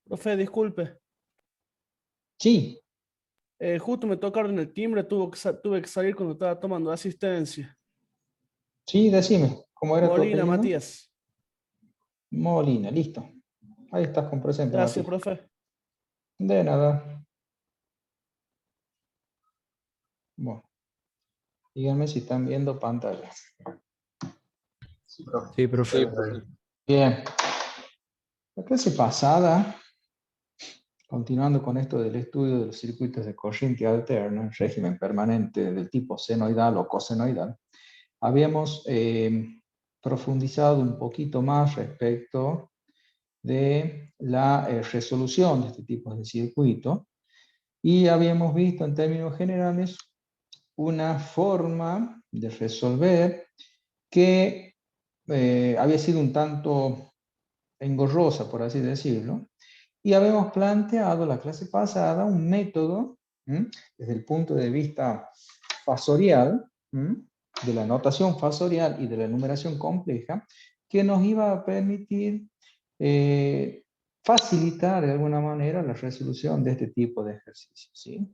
Profe, disculpe. Sí, Justo me tocaron el timbre, tuve que salir cuando estaba tomando asistencia. sí, decime, ¿cómo era tu Molina, apellido? Matías. Molina, listo. Ahí estás con presente, Gracias, Matías. profe. De nada. Bueno, díganme si están viendo pantallas. Sí, profe. Sí, profe. Bien. La clase pasada, continuando con esto del estudio de los circuitos de corriente alterna en régimen permanente del tipo senoidal o cosenoidal, habíamos profundizado un poquito más respecto de la resolución de este tipo de circuito y habíamos visto en términos generales una forma de resolver que había sido un tanto engorrosa, por así decirlo, y habíamos planteado la clase pasada un método, desde el punto de vista fasorial, de la notación fasorial y de la numeración compleja, que nos iba a permitir facilitar de alguna manera la resolución de este tipo de ejercicios, ¿sí?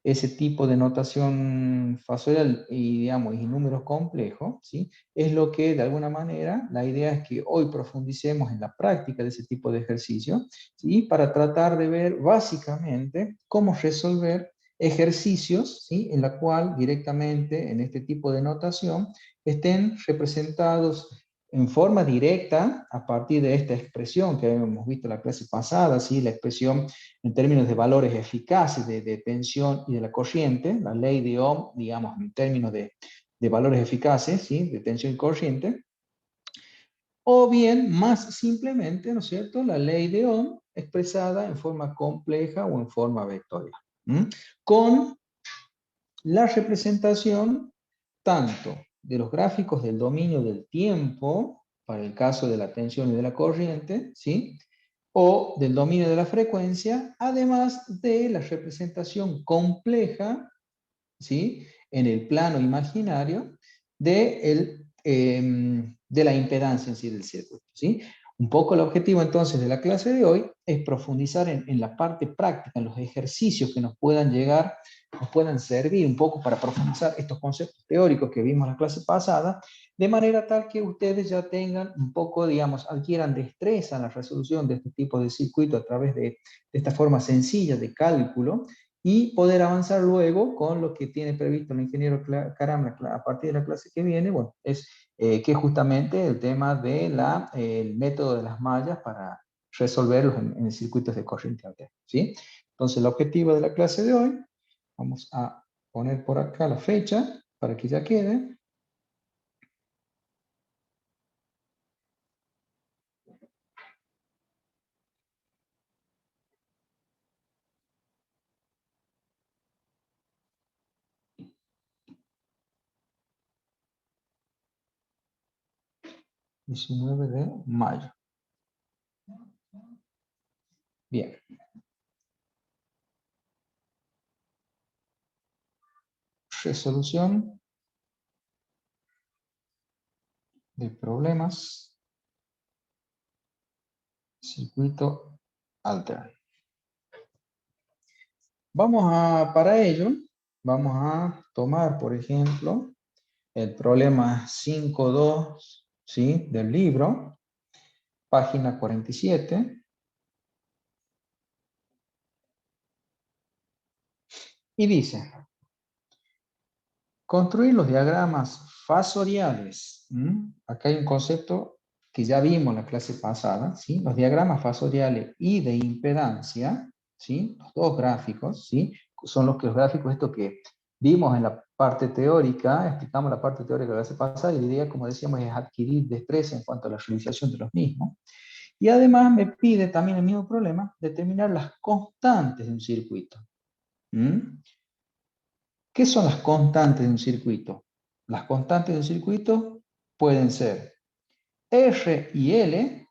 Ese tipo de notación fasorial y, digamos, y números complejos, ¿sí? Es lo que, de alguna manera, la idea es que hoy profundicemos en la práctica de ese tipo de ejercicio, ¿sí? Para tratar de ver, básicamente, cómo resolver ejercicios, ¿sí? En la cual, directamente, en este tipo de notación, estén representados en forma directa a partir de esta expresión que hemos visto en la clase pasada, ¿sí? La expresión en términos de valores eficaces de tensión y de la corriente, la ley de Ohm, digamos, en términos de valores eficaces, ¿sí? De tensión y corriente, o bien, más simplemente, ¿no es cierto?, la ley de Ohm expresada en forma compleja o en forma vectorial, con la representación tanto de los gráficos del dominio del tiempo, para el caso de la tensión y de la corriente, ¿sí?, o del dominio de la frecuencia, además de la representación compleja, ¿sí?, en el plano imaginario de la impedancia en sí del circuito, ¿sí? Un poco el objetivo entonces de la clase de hoy es profundizar en la parte práctica, en los ejercicios que nos puedan llegar, nos puedan servir un poco para profundizar estos conceptos teóricos que vimos en la clase pasada, de manera tal que ustedes ya tengan un poco, digamos, adquieran destreza en la resolución de este tipo de circuito a través de esta forma sencilla de cálculo, y poder avanzar luego con lo que tiene previsto el ingeniero Caram a partir de la clase que viene, bueno, es que justamente el tema del método de las mallas para resolverlos en circuitos de corriente alterna, ¿sí? Entonces, el objetivo de la clase de hoy, vamos a poner por acá la fecha para que ya quede. ...19 de mayo. Bien. Resolución de problemas circuito alterno. Para ello, vamos a tomar, por ejemplo, el problema 5.2, ¿sí?, del libro, página 47, y dice, construir los diagramas fasoriales. Acá hay un concepto que ya vimos en la clase pasada, ¿sí? Los diagramas fasoriales y de impedancia, ¿sí?, los dos gráficos, ¿sí?, son los gráficos estos que vimos en la parte teórica, explicamos la parte teórica de la clase pasada, y la idea, como decíamos, es adquirir destreza en cuanto a la realización de los mismos. Y además me pide también el mismo problema, determinar las constantes de un circuito. ¿Qué son las constantes de un circuito? Las constantes de un circuito pueden ser R y L,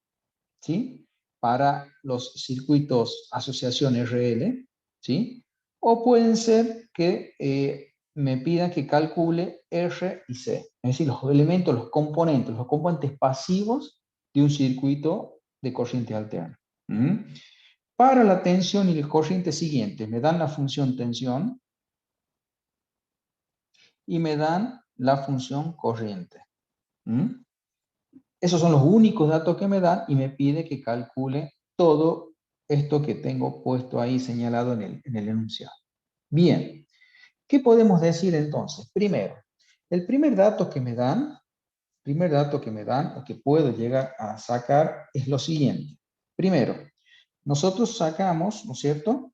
¿sí?, para los circuitos asociación RL, ¿sí?, o pueden ser que me pidan que calcule R y C, es decir, los elementos, los componentes pasivos de un circuito de corriente alterna. para la tensión y la corriente siguiente. Me dan la función tensión y me dan la función corriente. ¿Mm? Esos son los únicos datos que me dan y me pide que calcule todo esto que tengo puesto ahí señalado en el enunciado. Bien, ¿qué podemos decir entonces? Primero, el primer dato que me dan o que puedo llegar a sacar es lo siguiente. Primero, nosotros sacamos, ¿no es cierto?,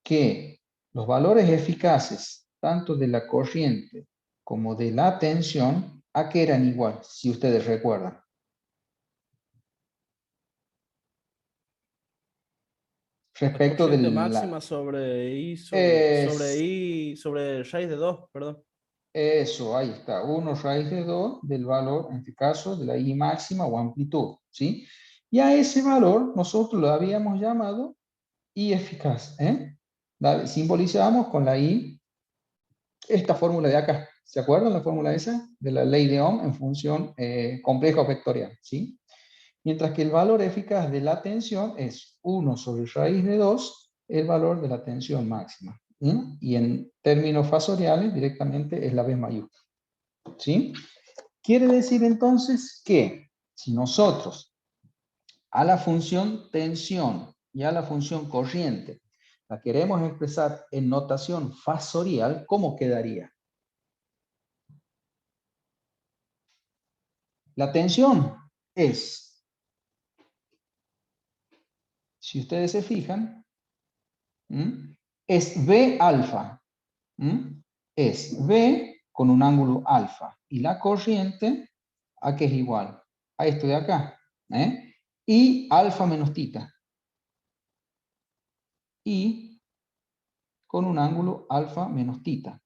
que los valores eficaces, tanto de la corriente como de la tensión, ¿a qué eran igual? Si ustedes recuerdan. La Respecto de corriente la... máxima sobre I, Es, sobre raíz de 2, perdón. eso, ahí está, 1 raíz de 2 del valor, en este caso, de la I máxima o amplitud, ¿sí? Y a ese valor nosotros lo habíamos llamado I eficaz, ¿eh? Simbolizamos con la I esta fórmula de acá. ¿Se acuerdan la fórmula esa? De la ley de Ohm en función compleja o vectorial, ¿sí? Mientras que el valor eficaz de la tensión es 1 sobre raíz de 2, el valor de la tensión máxima. ¿Sí? Y en términos fasoriales, directamente es la B mayúscula. ¿Sí? Quiere decir entonces que si nosotros a la función tensión y a la función corriente la queremos expresar en notación fasorial, ¿cómo quedaría? La tensión es, si ustedes se fijan, es B alfa. Es B con un ángulo alfa. Y la corriente, ¿a qué es igual? A esto de acá. Y alfa menos tita. Y con un ángulo alfa menos tita.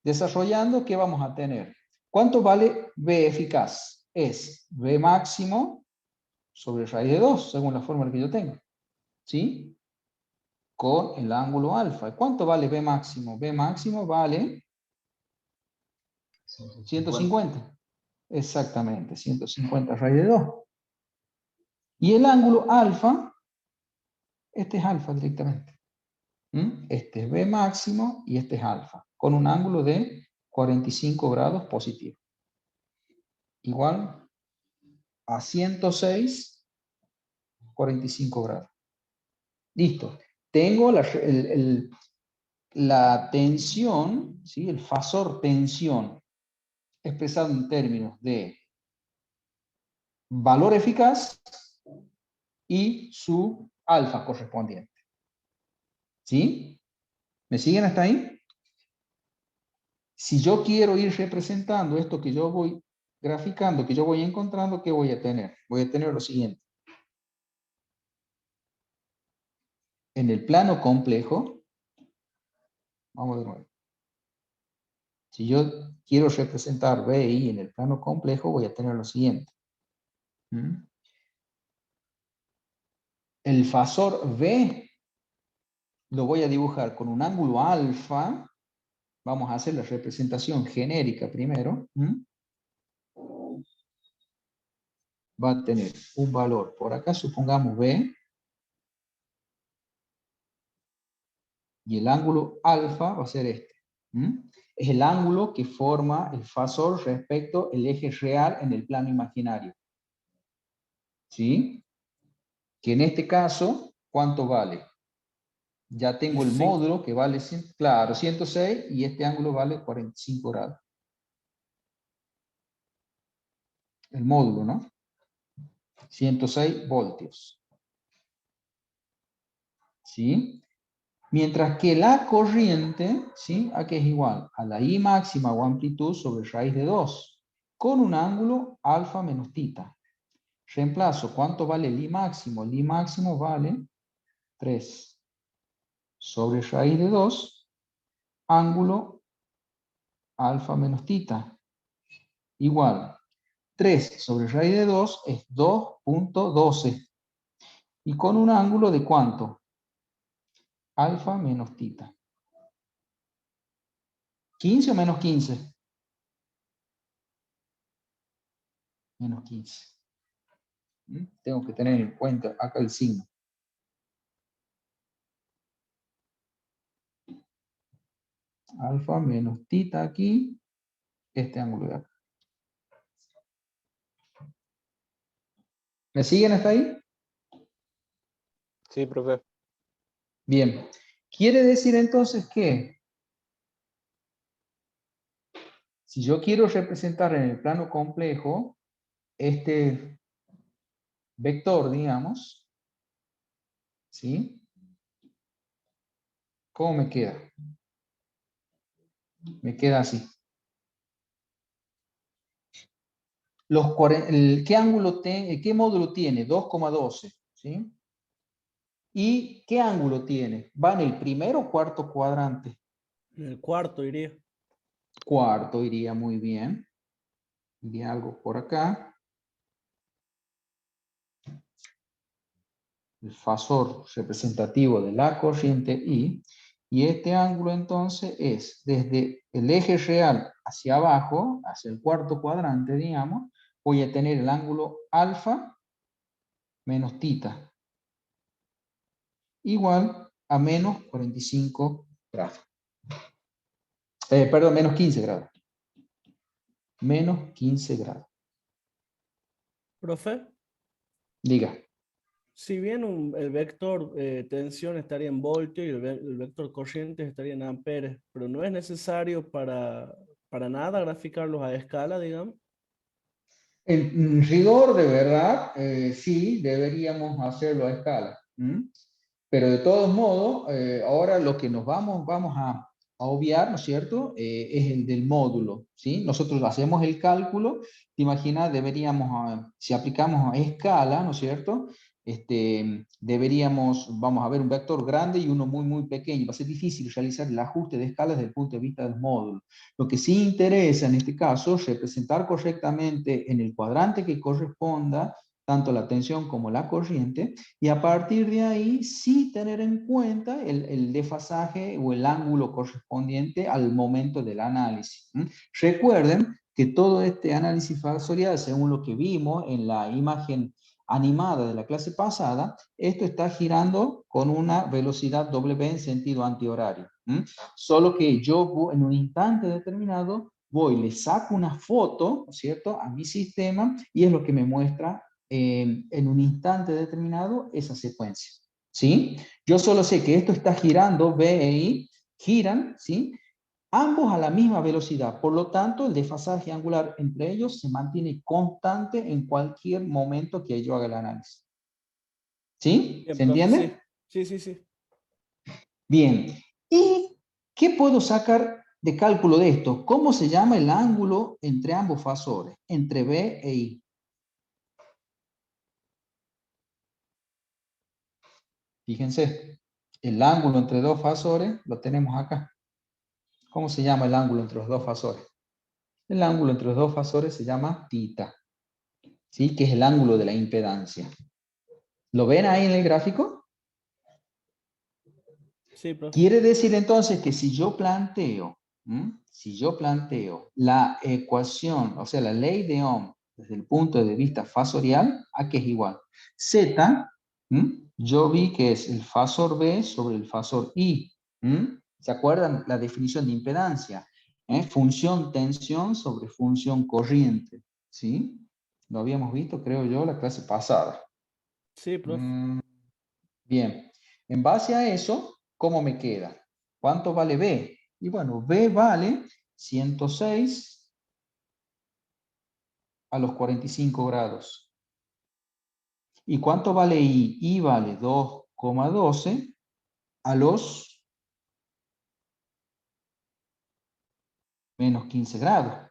Desarrollando, ¿qué vamos a tener? ¿Cuánto vale B eficaz? Es B máximo sobre raíz de 2, según la fórmula que yo tengo. ¿Sí? Con el ángulo alfa. ¿Cuánto vale B máximo? B máximo vale 150. Exactamente, 150 raíz de 2. Y el ángulo alfa, este es alfa directamente. Este es B máximo y este es alfa, con un ángulo de 45 grados positivo. Igual a 106, 45 grados. Listo. Tengo la tensión, ¿sí? El fasor tensión, expresado en términos de valor eficaz y su alfa correspondiente. ¿Sí? ¿Me siguen hasta ahí? Si yo quiero ir representando esto que yo voy graficando, que yo voy encontrando, ¿qué voy a tener? Voy a tener lo siguiente. En el plano complejo, vamos de nuevo. Si yo quiero representar BI en el plano complejo, voy a tener lo siguiente. El fasor B lo voy a dibujar con un ángulo alfa. Vamos a hacer la representación genérica primero. Va a tener un valor, por acá supongamos B, y el ángulo alfa va a ser este. Es el ángulo que forma el fasor respecto al eje real en el plano imaginario. ¿Sí? Que en este caso, ¿cuánto vale? Ya tengo el 15. módulo que vale, claro, 106 y este ángulo vale 45 grados. El módulo, ¿no? 106 voltios. ¿Sí? Mientras que la corriente, ¿sí? ¿A qué es igual? A la I máxima o amplitud sobre raíz de 2, con un ángulo alfa menos tita. Reemplazo, ¿cuánto vale el I máximo? El I máximo vale 3 sobre raíz de 2, ángulo alfa menos tita. Igual, 3 sobre raíz de 2 es 2.12. ¿Y con un ángulo de cuánto? Alfa menos tita. ¿15 o menos 15? Menos 15. Tengo que tener en cuenta acá el signo. Alfa menos tita aquí, este ángulo de acá. ¿Me siguen hasta ahí? Sí, profe. Bien. Quiere decir entonces que si yo quiero representar en el plano complejo este vector, digamos, ¿sí? ¿Cómo me queda? Me queda así. ¿Qué módulo tiene? 2,12, ¿sí? ¿Y qué ángulo tiene? ¿Va en el primero o cuarto cuadrante? En el cuarto iría. Cuarto iría muy bien. Iría algo por acá. El fasor representativo de la corriente I. Y este ángulo entonces es desde el eje real hacia abajo, hacia el cuarto cuadrante, digamos, voy a tener el ángulo alfa menos tita, igual a menos 45 grados. Perdón, menos 15 grados. Menos 15 grados. Profe, Diga. si bien el vector tensión estaría en voltios y el vector corriente estaría en amperes, pero no es necesario para nada graficarlos a escala, digamos. En rigor, de verdad, sí, deberíamos hacerlo a escala. Pero de todos modos, ahora lo que vamos a obviar, ¿no es cierto? Es el del módulo, ¿sí? Nosotros hacemos el cálculo, te imaginas, deberíamos, si aplicamos a escala, ¿no es cierto? Vamos a ver un vector grande y uno muy, muy pequeño. Va a ser difícil realizar el ajuste de escala desde el punto de vista del módulo. Lo que sí interesa en este caso es representar correctamente en el cuadrante que corresponda tanto la tensión como la corriente, y a partir de ahí sí tener en cuenta el desfasaje o el ángulo correspondiente al momento del análisis. Recuerden que todo este análisis fasorial, según lo que vimos en la imagen animada de la clase pasada, esto está girando con una velocidad W en sentido antihorario. Solo que yo en un instante determinado le saco una foto, ¿no es cierto?, a mi sistema y es lo que me muestra en un instante determinado esa secuencia, ¿sí? Yo solo sé que esto está girando, B e I, giran, ¿sí? Ambos a la misma velocidad, por lo tanto el desfasaje angular entre ellos se mantiene constante en cualquier momento que yo haga el análisis. ¿Sí? Bien, ¿Se profe, sí. entiende? Sí, sí, sí. Bien. ¿Y qué puedo sacar de cálculo de esto? ¿Cómo se llama el ángulo entre ambos fasores, entre B e I? Fíjense, el ángulo entre dos fasores lo tenemos acá. ¿Cómo se llama el ángulo entre los dos fasores? El ángulo entre los dos fasores se llama tita, ¿sí? Que es el ángulo de la impedancia. ¿Lo ven ahí en el gráfico? Sí, profe. Quiere decir entonces que si yo planteo la ecuación, o sea, la ley de Ohm, desde el punto de vista fasorial, ¿a qué es igual? Z, yo vi que es el fasor B sobre el fasor I. ¿Se acuerdan la definición de impedancia? Función tensión sobre función corriente. ¿Sí? Lo habíamos visto, creo yo, la clase pasada. Sí, profe. Bien. En base a eso, ¿cómo me queda? ¿Cuánto vale B? Y bueno, B vale 106 a los 45 grados. ¿Y cuánto vale I? I vale 2,12 a los menos 15 grados.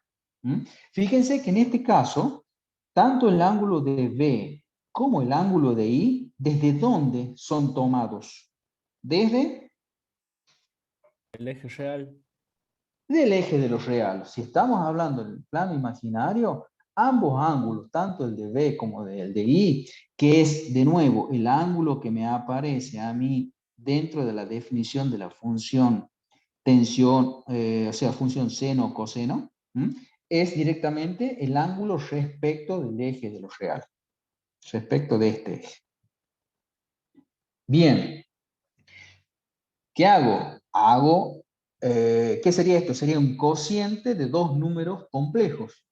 Fíjense que en este caso, tanto el ángulo de B como el ángulo de I, ¿desde dónde son tomados? Desde El eje real. del eje de los reales. Si estamos hablando del plano imaginario, ambos ángulos, tanto el de B como el de I, que es de nuevo el ángulo que me aparece a mí dentro de la definición de la función tensión, o sea, función seno o coseno, es directamente el ángulo respecto del eje de lo real, respecto de este eje. Bien, ¿qué hago? ¿Qué sería esto? Sería un cociente de dos números complejos.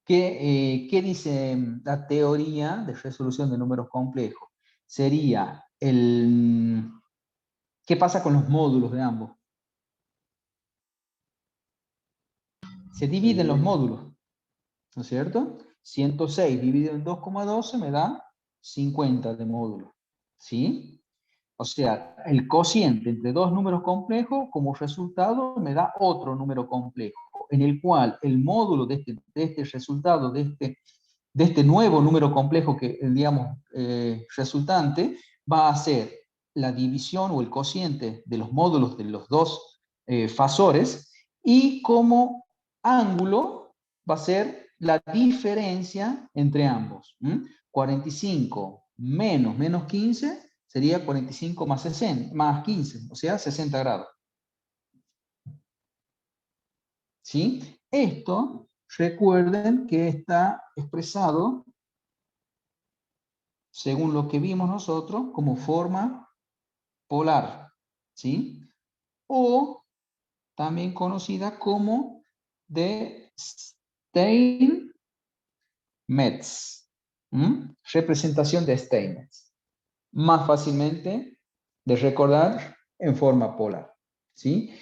¿Qué dice la teoría de resolución de números complejos? Sería ¿qué pasa con los módulos de ambos? Se dividen los módulos, ¿no es cierto? 106 dividido en 2,12 me da 50 de módulo, ¿sí? O sea, el cociente entre dos números complejos, como resultado, me da otro número complejo, en el cual el módulo de este resultado, de este nuevo número complejo que, digamos, resultante, va a ser la división o el cociente de los módulos de los dos fasores, y como ángulo va a ser la diferencia entre ambos. 45 menos 15 sería 45 más 60, más 15, o sea, 60 grados. ¿Sí? Esto, recuerden que está expresado, según lo que vimos nosotros, como forma polar, ¿sí? O también conocida como de Steinmetz. Representación de Steinmetz. Más fácilmente de recordar en forma polar, ¿sí?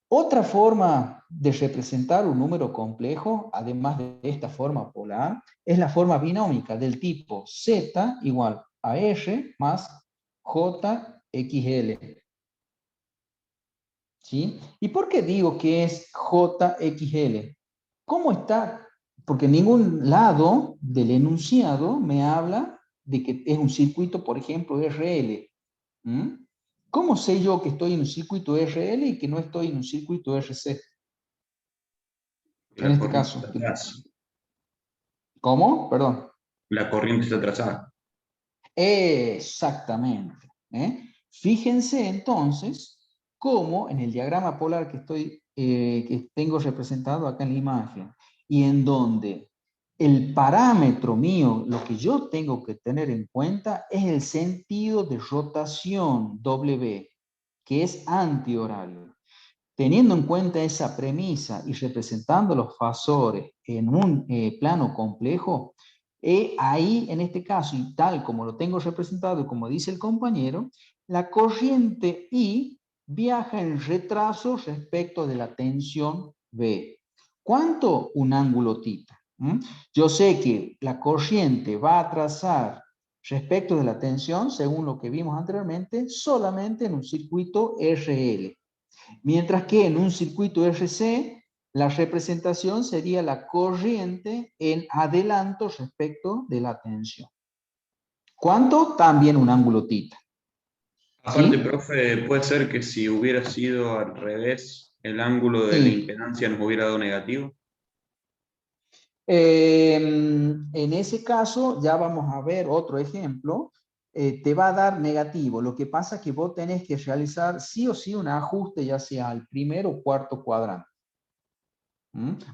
Otra forma de representar un número complejo, además de esta forma polar, es la forma binómica del tipo Z igual a R más JXL. ¿Sí? ¿Y por qué digo que es JXL? ¿Cómo está? Porque en ningún lado del enunciado me habla de que es un circuito, por ejemplo, RL. ¿Cómo sé yo que estoy en un circuito RL y que no estoy en un circuito RC? En La este corriente caso. está atrás. ¿Cómo? Perdón. La corriente está atrasada. Exactamente. Fíjense entonces cómo en el diagrama polar que tengo representado acá en la imagen, y en donde el parámetro mío, lo que yo tengo que tener en cuenta es el sentido de rotación W, que es antihorario. Teniendo en cuenta esa premisa y representando los fasores en un plano complejo, ahí en este caso, y tal como lo tengo representado y como dice el compañero, la corriente I viaja en retraso respecto de la tensión B. ¿Cuánto? Un ángulo tita. Yo sé que la corriente va a trazar respecto de la tensión, según lo que vimos anteriormente, solamente en un circuito RL. Mientras que en un circuito RC, la representación sería la corriente en adelanto respecto de la tensión. ¿Cuánto? También un ángulo tita. Aparte, ¿Sí? profe, puede ser que si hubiera sido al revés, el ángulo de la Sí. impedancia nos hubiera dado negativo. En ese caso, ya vamos a ver otro ejemplo. Te va a dar negativo. Lo que pasa es que vos tenés que realizar sí o sí un ajuste, ya sea al primer o cuarto cuadrante.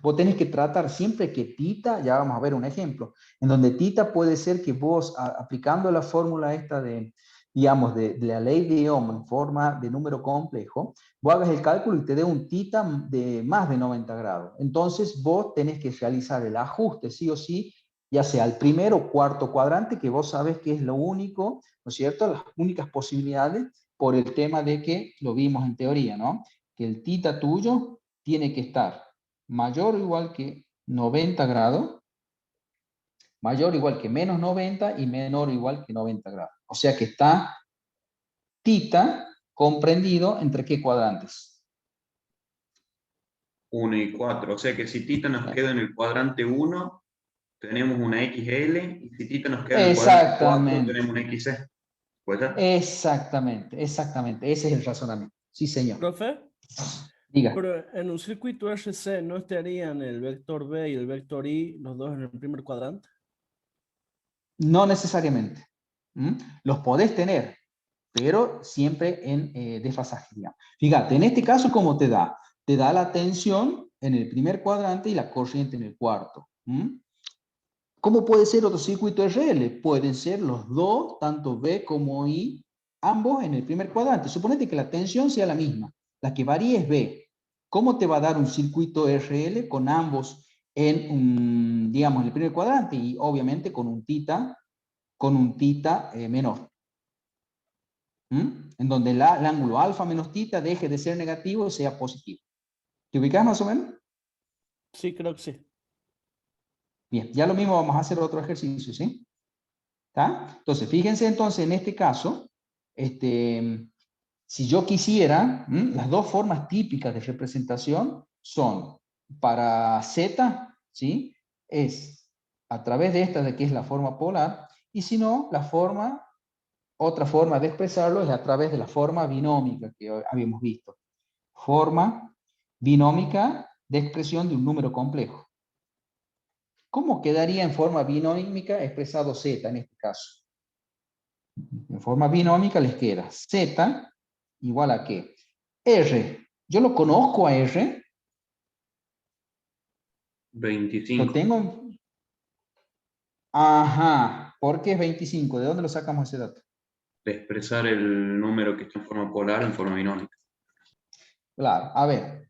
Vos tenés que tratar siempre que tita, ya vamos a ver un ejemplo, en donde tita puede ser que vos, aplicando la fórmula esta de, digamos, de la ley de Ohm en forma de número complejo, vos hagas el cálculo y te dé un tita de más de 90 grados. Entonces vos tenés que realizar el ajuste sí o sí, ya sea al primero o cuarto cuadrante, que vos sabés que es lo único, ¿no es cierto? Las únicas posibilidades por el tema de que lo vimos en teoría, ¿no? Que el tita tuyo tiene que estar mayor o igual que 90 grados, mayor o igual que menos 90 y menor o igual que 90 grados. O sea que está tita comprendido entre qué cuadrantes. 1 y 4. O sea que si tita nos queda en el cuadrante 1, tenemos una XL, y si tita nos queda en el cuadrante 4, Exactamente, tenemos una XC. ¿Puede ser? exactamente. Ese es el razonamiento. Sí, señor. Profe, Diga. pero en un circuito RC no estarían el vector B y el vector I, los dos en el primer cuadrante. No necesariamente. Los podés tener, pero siempre en desfasaje, digamos. Fíjate, en este caso, ¿cómo te da? Te da la tensión en el primer cuadrante y la corriente en el cuarto. ¿Cómo puede ser otro circuito RL? Pueden ser los dos, tanto V como I, ambos en el primer cuadrante. Suponete que la tensión sea la misma. La que varía es V. ¿Cómo te va a dar un circuito RL con ambos en, digamos, en el primer cuadrante? Y obviamente con un tita menor. En donde el ángulo alfa menos tita deje de ser negativo y sea positivo. ¿Te ubicas más o menos? Sí, creo que sí. Bien, ya lo mismo vamos a hacer otro ejercicio, ¿sí? ¿Está? Entonces, fíjense entonces en este caso, si yo quisiera, las dos formas típicas de representación son para Z, ¿sí? Es a través de esta, de que es la forma polar, y si no, otra forma de expresarlo es a través de la forma binómica que habíamos visto. Forma binómica de expresión de un número complejo. ¿Cómo quedaría en forma binómica expresado Z en este caso? En forma binómica les queda Z igual a ¿qué? R. Yo lo conozco a R. 25. Lo tengo. Ajá. ¿Por qué es 25? ¿De dónde lo sacamos ese dato? De expresar el número que está en forma polar en forma binómica. Claro. A ver.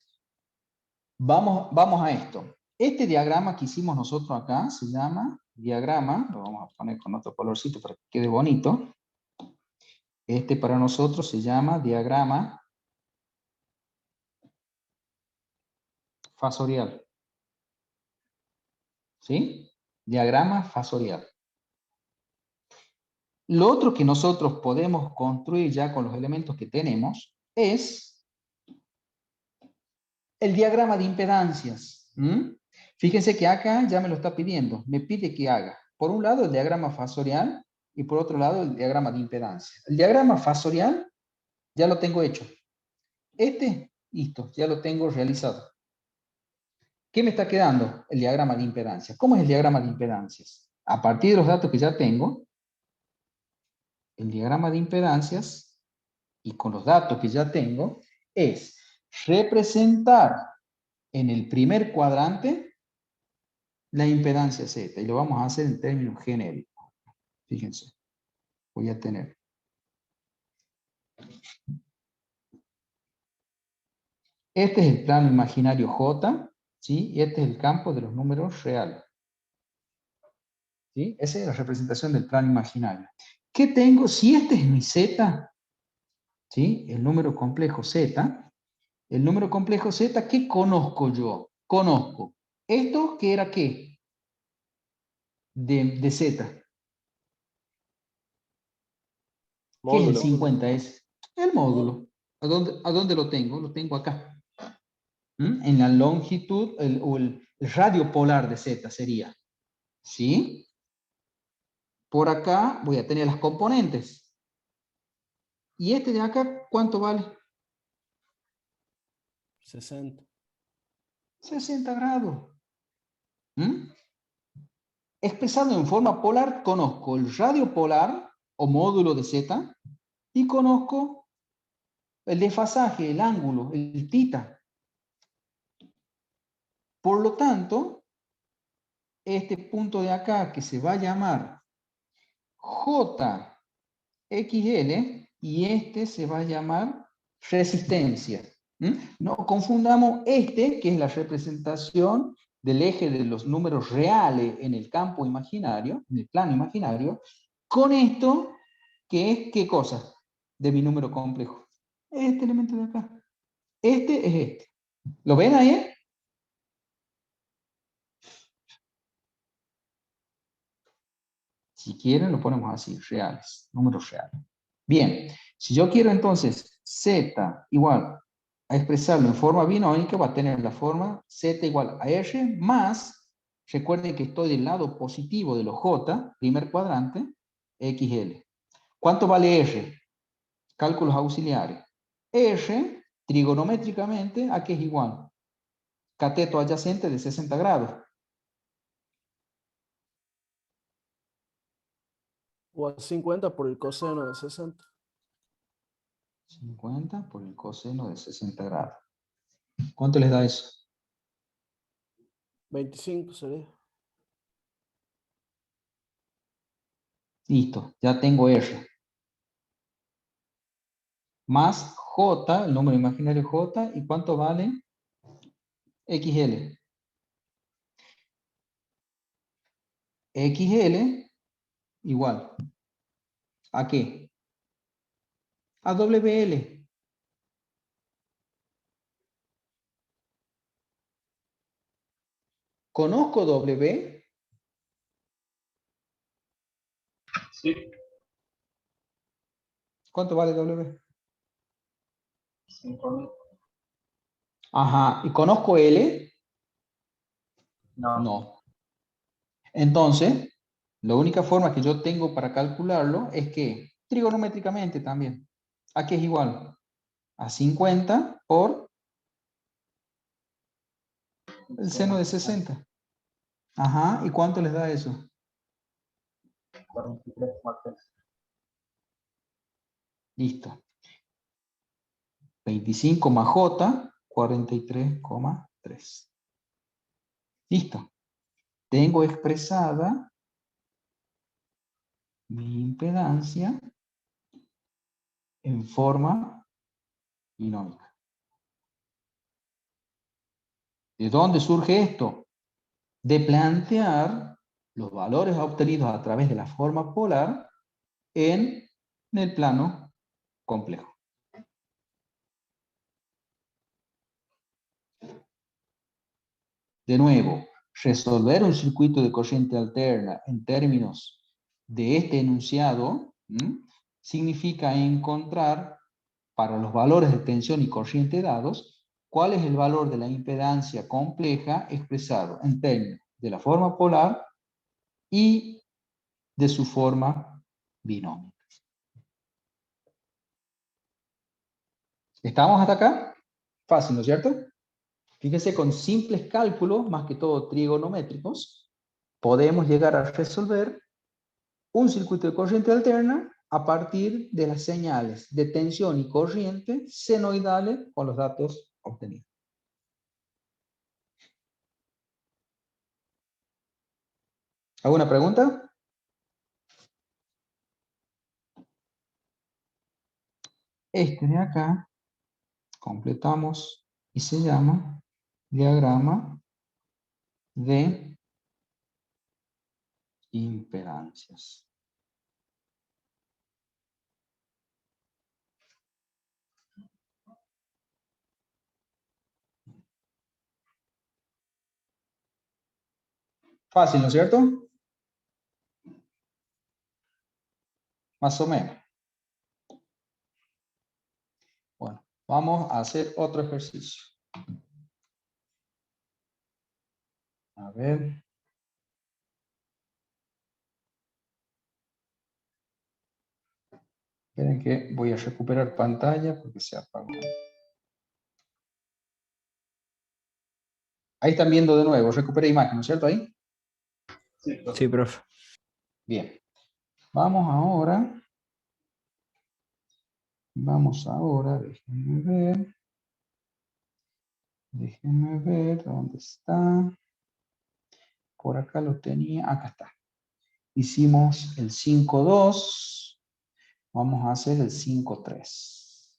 Vamos a esto. Este diagrama que hicimos nosotros acá se llama diagrama. Lo vamos a poner con otro colorcito para que quede bonito. Este para nosotros se llama diagrama fasorial. ¿Sí? Diagrama fasorial. Lo otro que nosotros podemos construir ya con los elementos que tenemos es el diagrama de impedancias. Fíjense que acá ya me lo está pidiendo. Me pide que haga, por un lado, el diagrama fasorial y por otro lado, el diagrama de impedancia. El diagrama fasorial ya lo tengo hecho. Listo, ya lo tengo realizado. ¿Qué me está quedando? El diagrama de impedancias. ¿Cómo es el diagrama de impedancias? A partir de los datos que ya tengo, el diagrama de impedancias, y con los datos que ya tengo, es representar en el primer cuadrante la impedancia Z. Y lo vamos a hacer en términos genéricos. Fíjense, voy a tener. Este es el plano imaginario J, ¿sí? Y este es el campo de los números reales. ¿Sí? Esa es la representación del plano imaginario. ¿Qué tengo? Si este es mi Z, ¿sí? El número complejo Z, ¿qué conozco yo? Conozco esto que era ¿qué? De Z. ¿Qué es el Módulo. 50? Es el módulo. ¿A dónde lo tengo? Lo tengo acá. En la longitud, el radio polar de Z sería. ¿Sí? Por acá voy a tener las componentes. ¿Y este de acá cuánto vale? 60. 60 grados. Expresado en forma polar, conozco el radio polar o módulo de Z y conozco el desfasaje, el ángulo, el tita. Por lo tanto, este punto de acá que se va a llamar JXL y este se va a llamar resistencia. No confundamos este, que es la representación del eje de los números reales en el campo imaginario, en el plano imaginario, con esto, que es, ¿qué cosa? De mi número complejo. Este elemento de acá. Este es este. ¿Lo ven ahí? Si quieren, lo ponemos así, reales, números reales. Bien, si yo quiero entonces Z igual a expresarlo en forma binómica, va a tener la forma Z igual a R más, recuerden que estoy del lado positivo de los J, primer cuadrante, XL. ¿Cuánto vale R? Cálculos auxiliares. R, trigonométricamente, ¿a qué es igual? Cateto adyacente de 60 grados. O a 50 por el coseno de 60. 50 por el coseno de 60 grados. ¿Cuánto les da eso? 25 sería. Listo, ya tengo R. Más J, el número imaginario J, ¿y cuánto vale? XL. XL igual. ¿A qué? A WL. ¿Conozco W? Sí. ¿Cuánto vale W? 5.000. Ajá. ¿Y conozco L? No. No. Entonces, la única forma que yo tengo para calcularlo es que, trigonométricamente también, ¿a qué es igual? A 50 por el seno de 60. Ajá. ¿Y cuánto les da eso? 43,3. Listo. 25 más J, 43,3. Listo. Tengo expresada mi impedancia en forma binómica. ¿De dónde surge esto? De plantear los valores obtenidos a través de la forma polar en el plano complejo. De nuevo, resolver un circuito de corriente alterna en términos de este enunciado significa encontrar para los valores de tensión y corriente dados cuál es el valor de la impedancia compleja expresado en términos de la forma polar y de su forma binómica. ¿Estamos hasta acá? Fácil, ¿no es cierto? Fíjense, con simples cálculos, más que todo trigonométricos, podemos llegar a resolver un circuito de corriente alterna a partir de las señales de tensión y corriente senoidales con los datos obtenidos. ¿Alguna pregunta? Este de acá, completamos y se llama diagrama de impedancias. Fácil, ¿no es cierto? Más o menos. Bueno, vamos a hacer otro ejercicio. A ver. Esperen que voy a recuperar pantalla porque se apagó. Ahí están viendo de nuevo, recuperé imagen, ¿no es cierto ahí? Sí, profe. Bien. Vamos ahora, déjenme ver, ¿dónde está? Por acá lo tenía, acá está. Hicimos el 5,2, vamos a hacer el 5,3.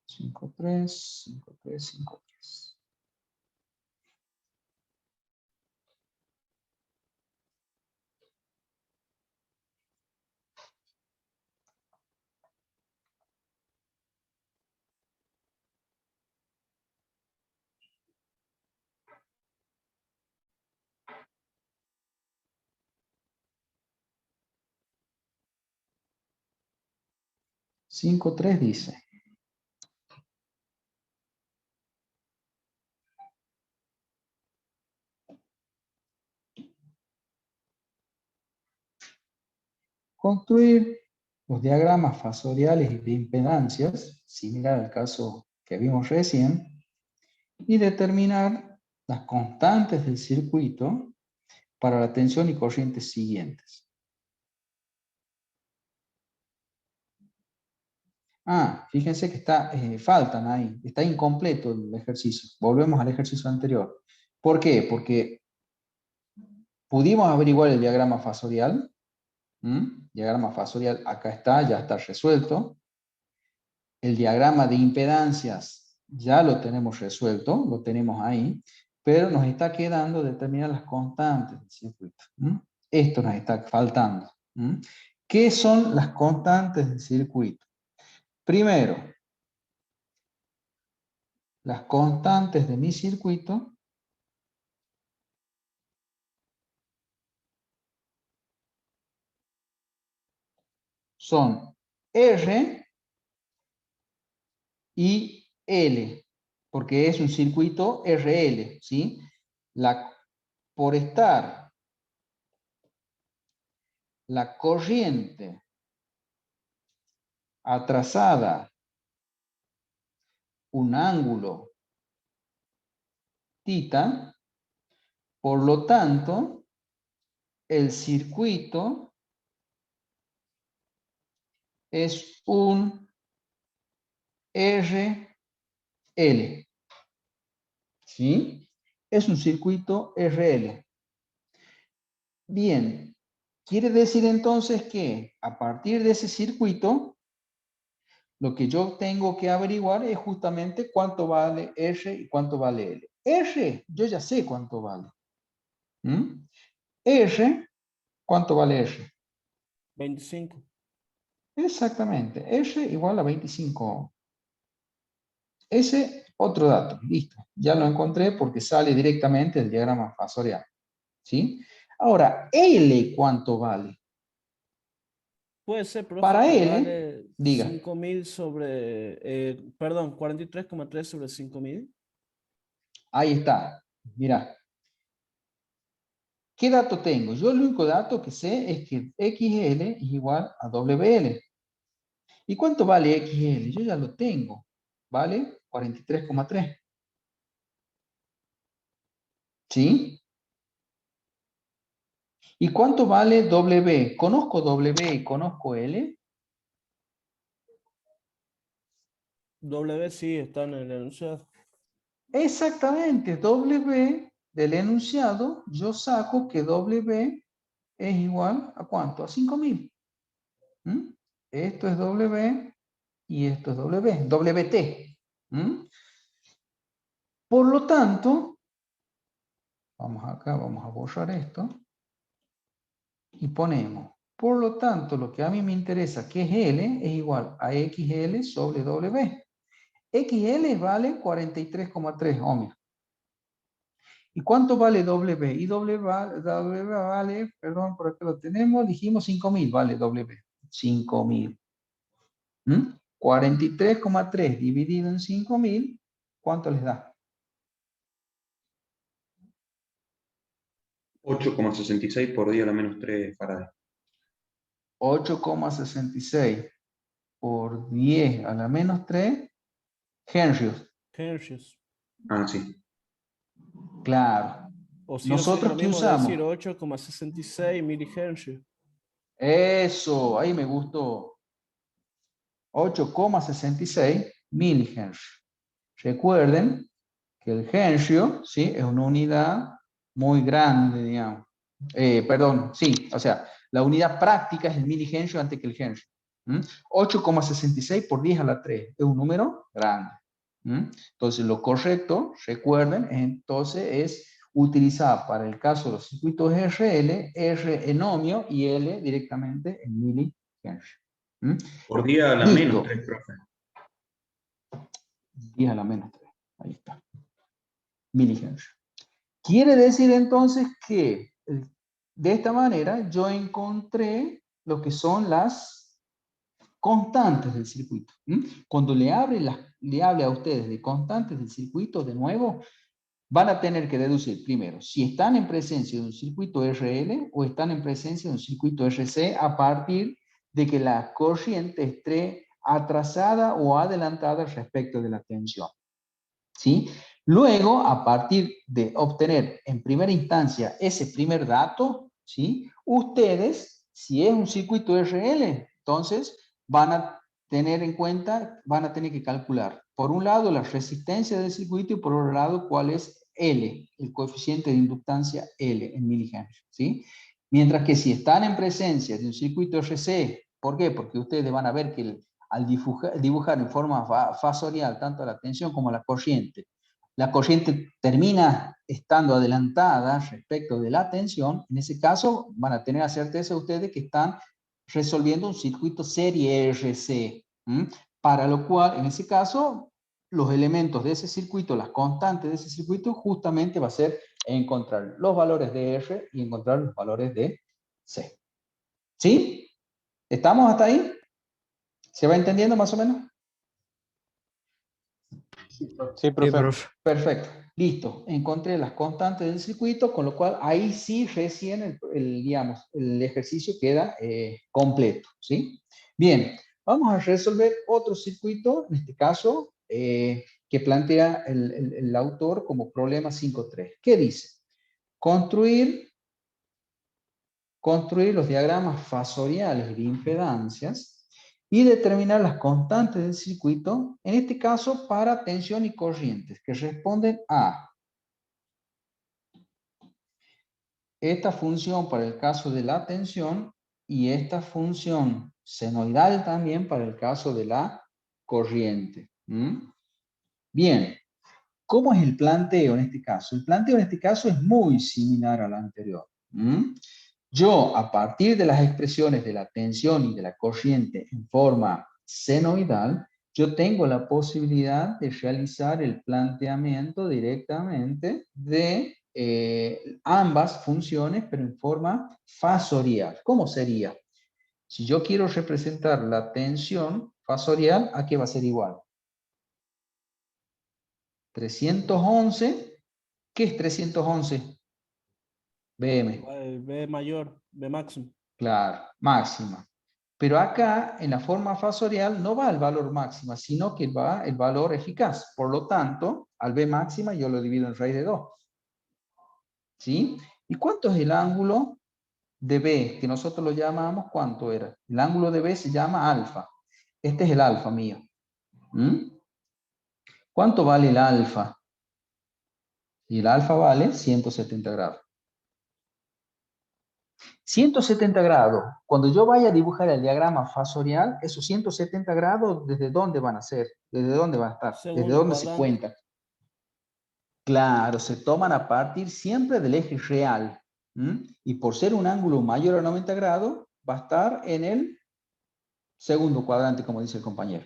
Cinco, tres, 5,3. 5,3 dice. Construir los diagramas fasoriales de impedancias, similar al caso que vimos recién, y determinar las constantes del circuito para la tensión y corrientes siguientes. Fíjense que faltan ahí, está incompleto el ejercicio. Volvemos al ejercicio anterior. ¿Por qué? Porque pudimos averiguar el diagrama fasorial. Diagrama fasorial acá está, ya está resuelto. El diagrama de impedancias ya lo tenemos resuelto, lo tenemos ahí, pero nos está quedando determinar las constantes del circuito. Esto nos está faltando. ¿Qué son las constantes del circuito? Primero, las constantes de mi circuito son R y L, porque es un circuito RL, ¿sí? Por estar la corriente atrasada un ángulo θ, por lo tanto, el circuito es un RL, ¿sí? Es un circuito RL. Bien, quiere decir entonces que a partir de ese circuito, lo que yo tengo que averiguar es justamente cuánto vale R y cuánto vale L. R, yo ya sé cuánto vale. R, ¿cuánto vale R? 25. Exactamente, R igual a 25. Ese otro dato, listo. Ya lo encontré porque sale directamente del diagrama fasorial. ¿Sí? Ahora, L, ¿cuánto vale? Puede ser, profe, Para que L, vale diga. 5.000 sobre, perdón, 43,3 sobre 5.000. Ahí está. Mira. ¿Qué dato tengo? Yo el único dato que sé es que XL es igual a WL. ¿Y cuánto vale XL? Yo ya lo tengo. Vale 43,3. ¿Sí? ¿Y cuánto vale W? ¿Conozco W y conozco L? W sí está en el enunciado. Exactamente. W del enunciado, yo saco que W es igual a ¿cuánto? A 5.000. Esto es W y esto es W. WT. Por lo tanto, vamos acá, vamos a borrar esto. Y ponemos, por lo tanto, lo que a mí me interesa, que es L, es igual a XL sobre W. XL vale 43,3 ohmios. ¿Y cuánto vale W? Y W vale, perdón, por acá lo tenemos, dijimos 5.000, vale W. 5.000. 43,3 dividido en 5.000, ¿cuánto les da? 8,66 por 10 a la menos 3 faraday. 8,66 por 10 a la menos 3 henrios. Hercios. Ah, sí. Claro. O si no sería ¿Nosotros lo qué mismo decir usamos? 8,66 milihercios. Eso, ahí me gustó. 8,66 milihenry. Recuerden que el henrio, ¿sí? Es una unidad muy grande, digamos. Perdón, sí, o sea, la unidad práctica es el milihenrio antes que el henrio. 8,66 por 10 a la 3 es un número grande. Entonces, lo correcto, recuerden, entonces es utilizar para el caso de los circuitos RL, R en ohmio y L directamente en milihenry. Por día a la menos Listo. 3, profe. 10 a la menos 3. Ahí está. Milihenry. Quiere decir entonces que de esta manera yo encontré lo que son las constantes del circuito. Cuando le hable a ustedes de constantes del circuito, de nuevo, van a tener que deducir primero si están en presencia de un circuito RL o están en presencia de un circuito RC a partir de que la corriente esté atrasada o adelantada respecto de la tensión. ¿Sí? Luego, a partir de obtener en primera instancia ese primer dato, ¿sí? Ustedes, si es un circuito RL, entonces van a tener en cuenta, van a tener que calcular, por un lado, la resistencia del circuito y por otro lado, cuál es L, el coeficiente de inductancia L en milihenry, ¿sí? Mientras que si están en presencia de un circuito RC, ¿por qué? Porque ustedes van a ver que al dibujar en forma fasorial tanto la tensión como la corriente termina estando adelantada respecto de la tensión. En ese caso van a tener la certeza ustedes que están resolviendo un circuito serie RC, para lo cual, en ese caso, los elementos de ese circuito, las constantes de ese circuito, justamente va a ser encontrar los valores de R y encontrar los valores de C. ¿Sí? ¿Estamos hasta ahí? ¿Se va entendiendo más o menos? Sí, Sí, profe. Perfecto. Listo. Encontré las constantes del circuito, con lo cual ahí sí recién digamos, el ejercicio queda completo. ¿Sí? Bien. Vamos a resolver otro circuito, en este caso, que plantea el autor como problema 5.3. ¿Qué dice? Construir los diagramas fasoriales de impedancias y determinar las constantes del circuito, en este caso para tensión y corrientes, que responden a esta función para el caso de la tensión y esta función senoidal también para el caso de la corriente. Bien, ¿cómo es el planteo en este caso? El planteo en este caso es muy similar al anterior. Yo, a partir de las expresiones de la tensión y de la corriente en forma senoidal, yo tengo la posibilidad de realizar el planteamiento directamente de ambas funciones, pero en forma fasorial. ¿Cómo sería? Si yo quiero representar la tensión fasorial, ¿a qué va a ser igual? 311, ¿qué es 311? BM. B mayor, B máximo. Claro, máxima. Pero acá, en la forma fasorial, no va el valor máxima, sino que va el valor eficaz. Por lo tanto, al B máxima yo lo divido en raíz de 2. ¿Sí? ¿Y cuánto es el ángulo de B? Que nosotros lo llamamos, ¿cuánto era? El ángulo de B se llama alfa. Este es el alfa mío. ¿Cuánto vale el alfa? Y el alfa vale 170 grados. 170 grados, cuando yo vaya a dibujar el diagrama fasorial, esos 170 grados, ¿desde dónde van a ser? ¿Desde dónde van a estar? ¿Desde Segundo dónde se cuadrante. cuentan? Claro, se toman a partir siempre del eje real. Y por ser un ángulo mayor a 90 grados, va a estar en el segundo cuadrante, como dice el compañero.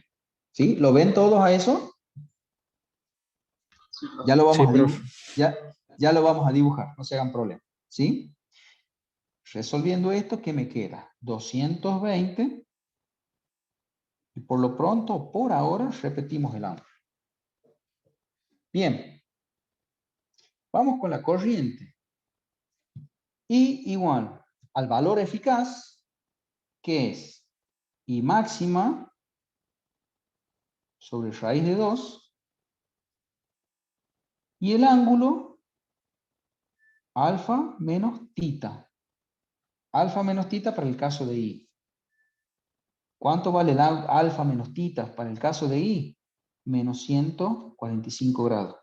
¿Sí? ¿Lo ven todos a eso? Ya lo vamos Sí, a profe. ya lo vamos a dibujar, no se hagan problema. ¿Sí? Resolviendo esto, ¿qué me queda? 220. Y por lo pronto, por ahora, repetimos el ángulo. Bien. Vamos con la corriente. Y igual al valor eficaz, que es I máxima sobre raíz de 2, y el ángulo alfa menos tita. Alfa menos tita para el caso de I. ¿Cuánto vale el alfa menos tita para el caso de I? Menos 145 grados.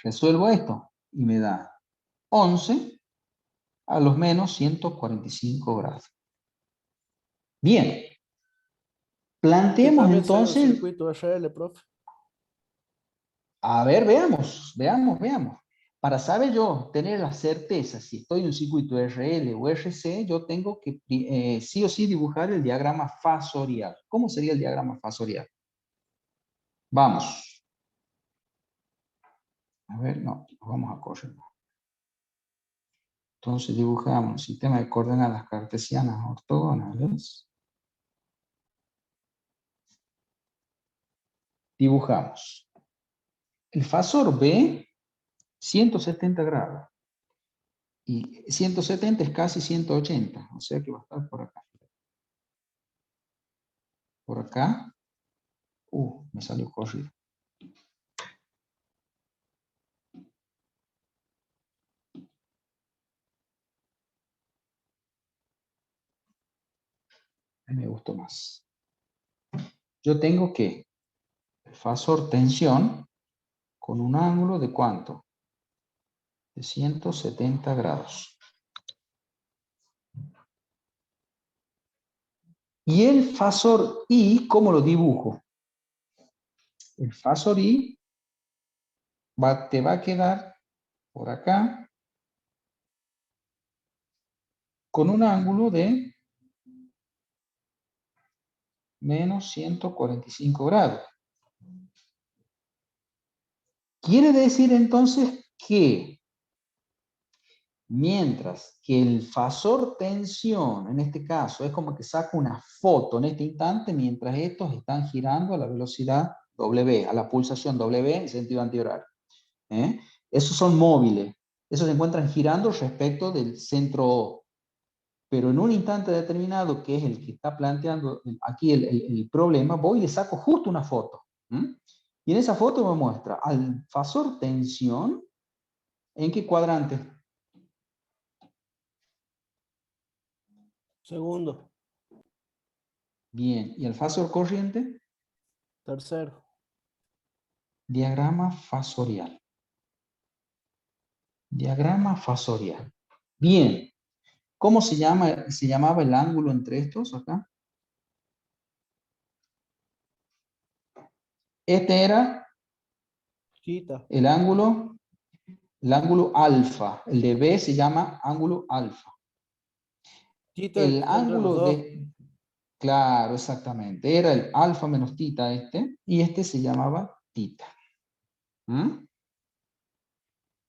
Resuelvo esto y me da 11 a los menos 145 grados. Bien. Que Planteemos también sea un entonces, circuito RL, profe. a ver, veamos. Para saber yo tener la certeza si estoy en un circuito RL o RC, yo tengo que sí o sí dibujar el diagrama fasorial. ¿Cómo sería el diagrama fasorial? Vamos. A ver, no, vamos a correr. Entonces dibujamos un sistema de coordenadas cartesianas ortogonales. Dibujamos. El fasor B, 170 grados. Y 170 es casi 180, o sea que va a estar por acá. Por acá. Me salió corrido. me gustó más. Yo tengo que el fasor tensión con un ángulo de ¿cuánto? De 170 grados. Y el fasor I, ¿cómo lo dibujo? El fasor I te va a quedar por acá con un ángulo de menos 145 grados. Quiere decir entonces que mientras que el fasor tensión, en este caso, es como que saco una foto en este instante, mientras estos están girando a la velocidad W, a la pulsación W en sentido antihorario. Esos son móviles. Esos se encuentran girando respecto del centro O. Pero en un instante determinado, que es el que está planteando aquí el problema, voy y le saco justo una foto. Y en esa foto me muestra al fasor tensión, ¿en qué cuadrante? Segundo. Bien, ¿y el fasor corriente? Tercero. Diagrama fasorial. Diagrama fasorial. Bien, ¿cómo se llamaba el ángulo entre estos acá? Este era Quita. el ángulo alfa. El de B se llama ángulo alfa. Quita El entre los ángulo dos. claro, exactamente, era el alfa menos tita y este se llamaba tita.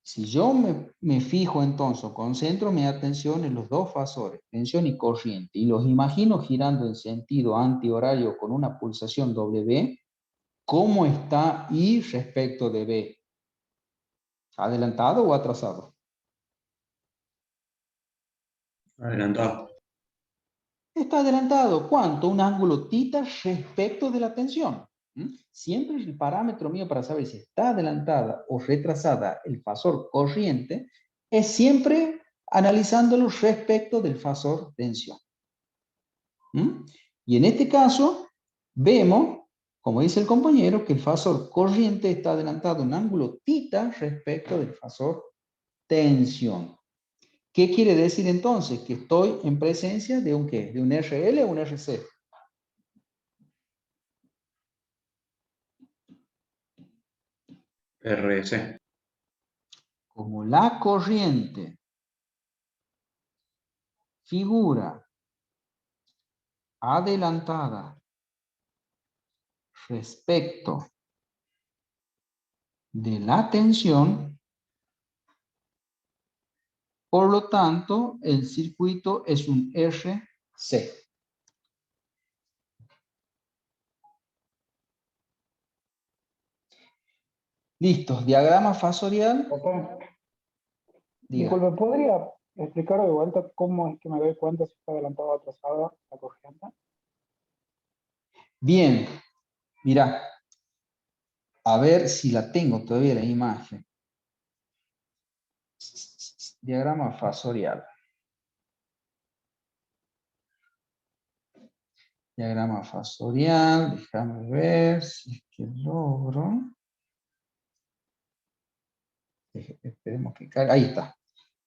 Si yo me fijo entonces, concentro mi atención en los dos fasores, tensión y corriente, y los imagino girando en sentido antihorario con una pulsación W, ¿cómo está I respecto de B? ¿Adelantado o atrasado? Adelantado. Está adelantado. ¿Cuánto? Un ángulo tita respecto de la tensión. Siempre el parámetro mío para saber si está adelantada o retrasada el fasor corriente es siempre analizándolo respecto del fasor tensión. Y en este caso vemos, como dice el compañero, que el fasor corriente está adelantado en ángulo tita respecto del fasor tensión. ¿Qué quiere decir entonces? Que estoy en presencia de un ¿qué? ¿De un RL o un RC? RC. Como la corriente figura adelantada respecto de la tensión, por lo tanto, el circuito es un RC. Listo, diagrama fasorial. Disculpe, ¿podría explicar de vuelta cómo es que me doy cuenta si está adelantado o atrasada la corriente? Bien, mira, a ver si la tengo todavía la imagen. Diagrama fasorial. Diagrama fasorial, déjame ver si es que logro. Esperemos que caiga. Ahí está.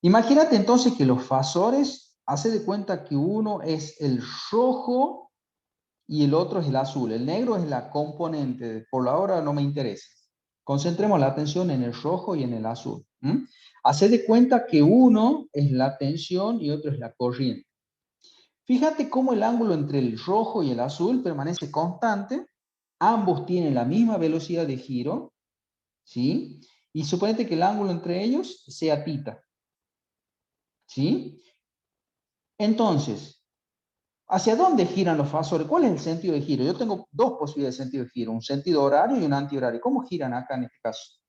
Imagínate entonces que los fasores, hace de cuenta que uno es el rojo y el otro es el azul. El negro es la componente, por ahora no me interesa. Concentremos la atención en el rojo y en el azul. Hace de cuenta que uno es la tensión y otro es la corriente. Fíjate cómo el ángulo entre el rojo y el azul permanece constante. Ambos tienen la misma velocidad de giro, ¿sí? Y suponete que el ángulo entre ellos sea tita, ¿sí? Entonces, ¿hacia dónde giran los fasores? ¿Cuál es el sentido de giro? Yo tengo dos posibilidades de sentido de giro, un sentido horario y un antihorario. ¿Cómo giran acá en este caso?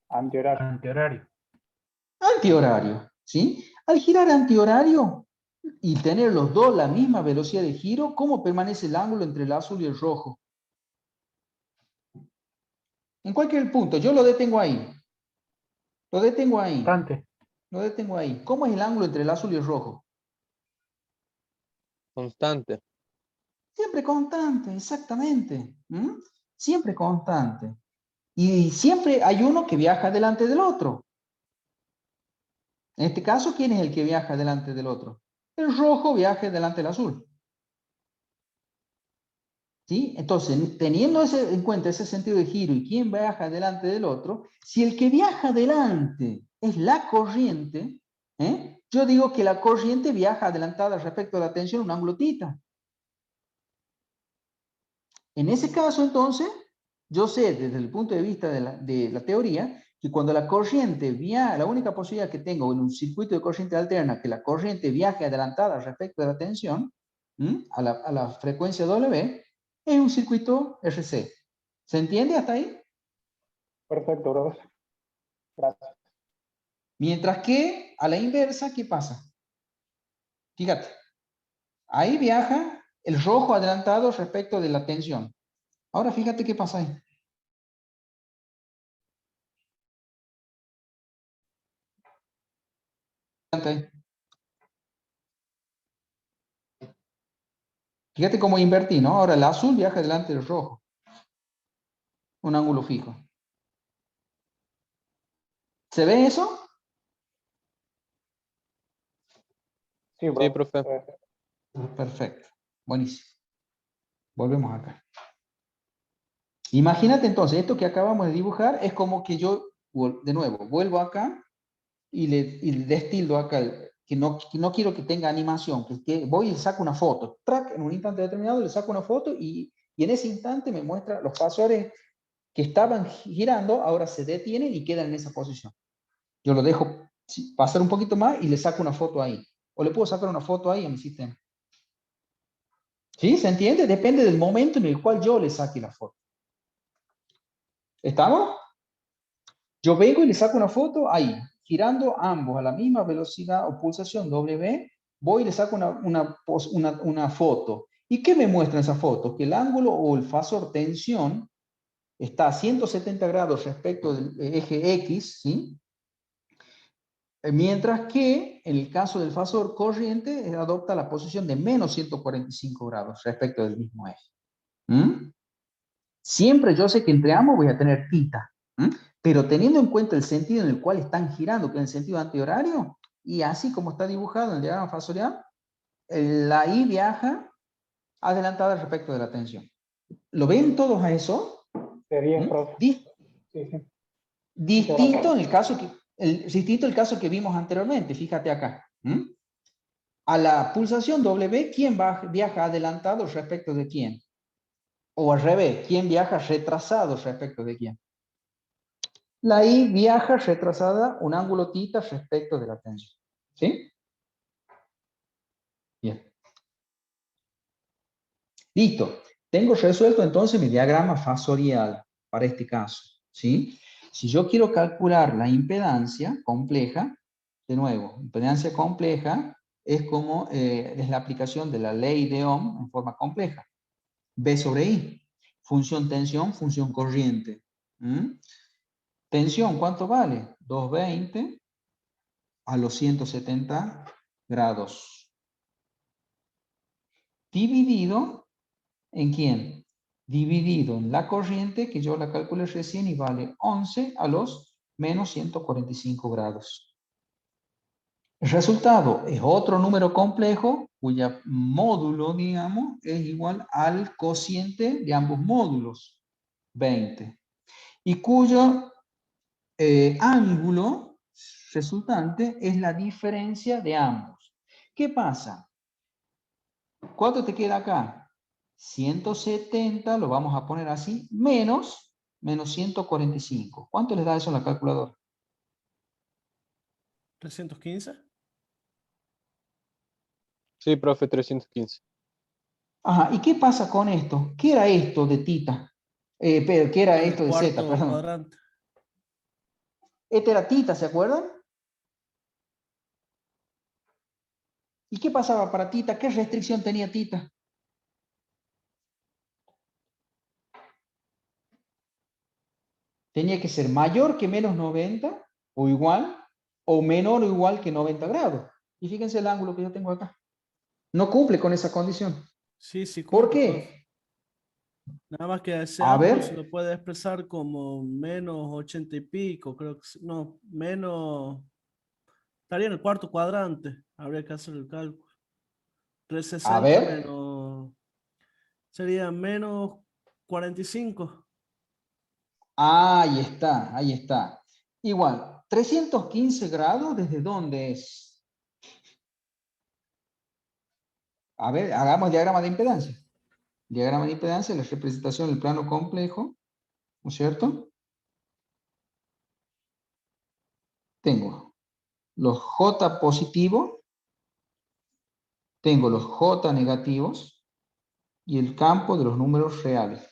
Antihorario. Antihorario. Antihorario, ¿sí? Al girar antihorario y tener los dos la misma velocidad de giro, ¿cómo permanece el ángulo entre el azul y el rojo? En cualquier punto, yo lo detengo ahí. Lo detengo ahí. Constante. Lo detengo ahí. ¿Cómo es el ángulo entre el azul y el rojo? Constante. Siempre constante, exactamente. ¿Mm? Siempre constante. Y siempre hay uno que viaja delante del otro. En este caso, ¿quién es el que viaja delante del otro? El rojo viaja delante del azul. ¿Sí? Entonces, teniendo en cuenta ese sentido de giro y quién viaja delante del otro, si el que viaja delante es la corriente, yo digo que la corriente viaja adelantada respecto a la tensión un ángulo θ. En ese caso, entonces, yo sé desde el punto de vista de la teoría que cuando la corriente viaja, la única posibilidad que tengo en un circuito de corriente alterna que la corriente viaje adelantada respecto de la tensión, a la frecuencia W, es un circuito RC. ¿Se entiende hasta ahí? Perfecto, bro. Gracias. Mientras que a la inversa, ¿qué pasa? Fíjate, ahí viaja el rojo adelantado respecto de la tensión. Ahora fíjate qué pasa ahí. Fíjate cómo invertí, ¿no? Ahora el azul viaja delante del rojo. Un ángulo fijo. ¿Se ve eso? Sí, bro. Sí, profe. Perfecto. Buenísimo. Volvemos acá. Imagínate entonces, esto que acabamos de dibujar es como que yo, de nuevo, vuelvo acá y le destildo acá, que no quiero que tenga animación, que voy y le saco una foto. Track, en un instante determinado le saco una foto y en ese instante me muestra los fasores que estaban girando, ahora se detienen y quedan en esa posición. Yo lo dejo pasar un poquito más y le saco una foto ahí. O le puedo sacar una foto ahí a mi sistema. ¿Sí? ¿Se entiende? Depende del momento en el cual yo le saque la foto. ¿Estamos? Yo vengo y le saco una foto ahí, girando ambos a la misma velocidad o pulsación W, voy y le saco una foto. ¿Y qué me muestra esa foto? Que el ángulo o el fasor tensión está a 170 grados respecto del eje X, ¿sí? Mientras que en el caso del fasor corriente adopta la posición de menos 145 grados respecto del mismo eje. Siempre yo sé que entre ambos voy a tener θ, pero teniendo en cuenta el sentido en el cual están girando, que es el sentido antihorario, y así como está dibujado en el diagrama fasorial, la I viaja adelantada respecto de la tensión. ¿Lo ven todos a eso? Sería, profe. Sí, sí. Distinto en el caso distinto el caso que vimos anteriormente, fíjate acá. A la pulsación W, ¿quién viaja adelantado respecto de quién? O al revés, ¿quién viaja retrasado respecto de quién? La I viaja retrasada un ángulo θ respecto de la tensión. ¿Sí? Bien. Listo. Tengo resuelto entonces mi diagrama fasorial para este caso. ¿Sí? Si yo quiero calcular la impedancia compleja, de nuevo, impedancia compleja es como es la aplicación de la ley de Ohm en forma compleja. B sobre I. Función tensión, función corriente. Tensión, ¿cuánto vale? 220 a los 170 grados. Dividido en quién? Dividido en la corriente, que yo la calculé recién y vale 11 a los menos 145 grados. El resultado es otro número complejo cuya módulo, digamos, es igual al cociente de ambos módulos, 20. Y cuyo ángulo resultante es la diferencia de ambos. ¿Qué pasa? ¿Cuánto te queda acá? 170, lo vamos a poner así, menos 145. ¿Cuánto les da eso a la calculadora? 315. Sí, profe, 315. Ajá, ¿y qué pasa con esto? ¿Qué era esto de θ? ¿Qué era El esto de z? cuarto Perdón. cuadrante. Este era θ, ¿se acuerdan? ¿Y qué pasaba para θ? ¿Qué restricción tenía θ? Tenía que ser mayor que menos 90 o igual, o menor o igual que 90 grados. Y fíjense el ángulo que yo tengo acá. No cumple con esa condición. Sí, sí ¿Por cumple, profe. qué? Nada más que ese A ángulo se ver, lo puede expresar como menos 80 y pico, creo que no, menos, estaría en el cuarto cuadrante, habría que hacer el cálculo. a 360 ver. menos, sería menos 45. Ahí está, ahí está. Igual, 315 grados, ¿desde dónde es? A ver, hagamos diagrama de impedancia. Diagrama de impedancia, la representación del plano complejo, ¿no es cierto? Tengo los J positivos, tengo los J negativos y el campo de los números reales.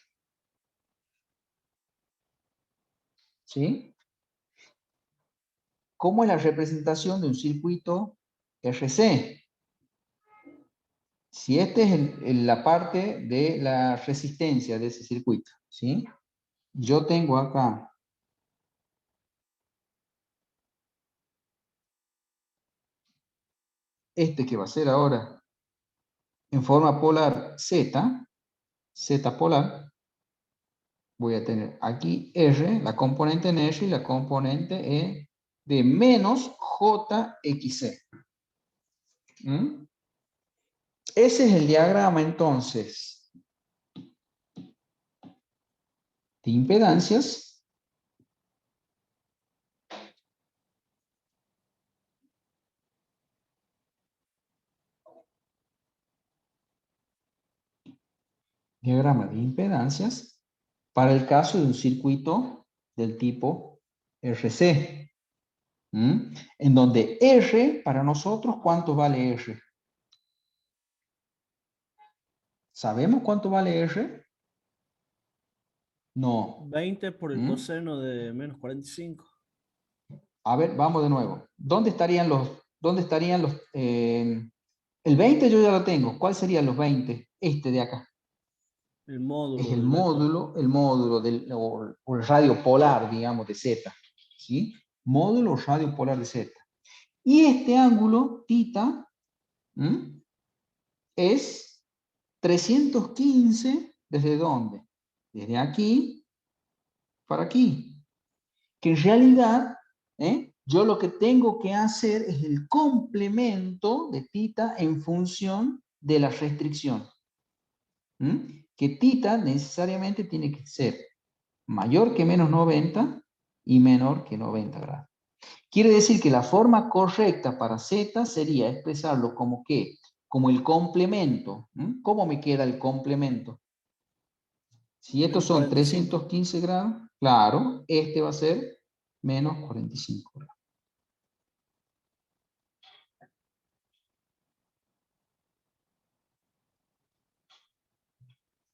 ¿Sí? ¿Cómo es la representación de un circuito RC? Si esta es la parte de la resistencia de ese circuito, ¿sí? Yo tengo acá este que va a ser ahora en forma polar Z, Z polar, voy a tener aquí R, la componente en R y la componente E de menos JXC. ¿Mm? Ese es el diagrama entonces de impedancias para el caso de un circuito del tipo RC. ¿Mm? En donde R, para nosotros, ¿cuánto vale R? ¿Sabemos cuánto vale R? No. 20 por el ¿Mm? coseno de menos 45. A ver, vamos de nuevo. ¿Dónde estarían los, el 20 yo ya lo tengo. ¿Cuál serían los 20? Este de acá. El Es módulo del vector. el módulo o el radio polar, digamos, de Z. ¿Sí? Módulo o radio polar de Z. Y este ángulo, θ, es 315, ¿desde dónde? Desde aquí para aquí. Que en realidad, yo lo que tengo que hacer es el complemento de θ en función de la restricción. Que θ necesariamente tiene que ser mayor que menos 90 y menor que 90 grados. Quiere decir que la forma correcta para Z sería expresarlo como ¿qué? Como el complemento. ¿Cómo me queda el complemento? Si estos Menos son 45. 315 grados, claro, este va a ser menos 45 grados.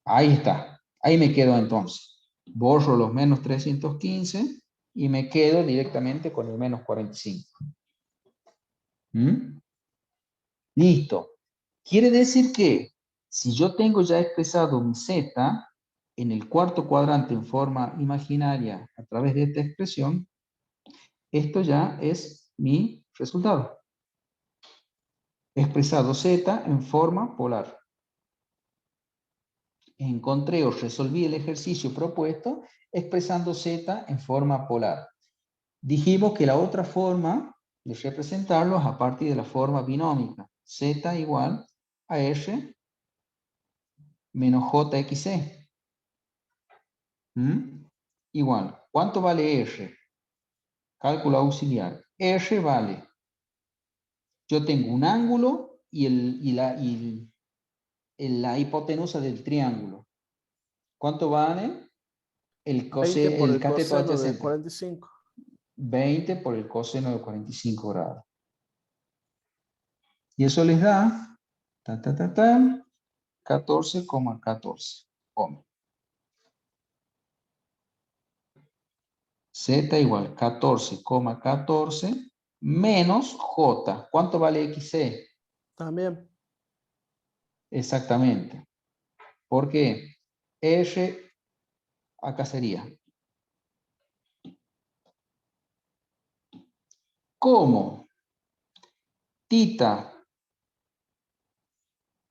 Ahí está. Ahí me quedo entonces. Borro los menos 315 y me quedo directamente con el menos 45. Listo. Quiere decir que si yo tengo ya expresado mi Z en el cuarto cuadrante en forma imaginaria a través de esta expresión, esto ya es mi resultado. He expresado Z en forma polar. Encontré o resolví el ejercicio propuesto expresando Z en forma polar. Dijimos que la otra forma de representarlo es a partir de la forma binómica. Z igual a R menos JXC. Igual. ¿Cuánto vale R? Cálculo auxiliar. R vale. Yo tengo un ángulo y la hipotenusa del triángulo. ¿Cuánto vale? 20 por El el cateto coseno de adyacente. 45. 20 por el coseno de 45 grados. Y eso les da 14,14 ohms. Z igual 14,14 menos J. ¿Cuánto vale XC? También. Exactamente. Porque R acá sería. ¿Cómo? Tita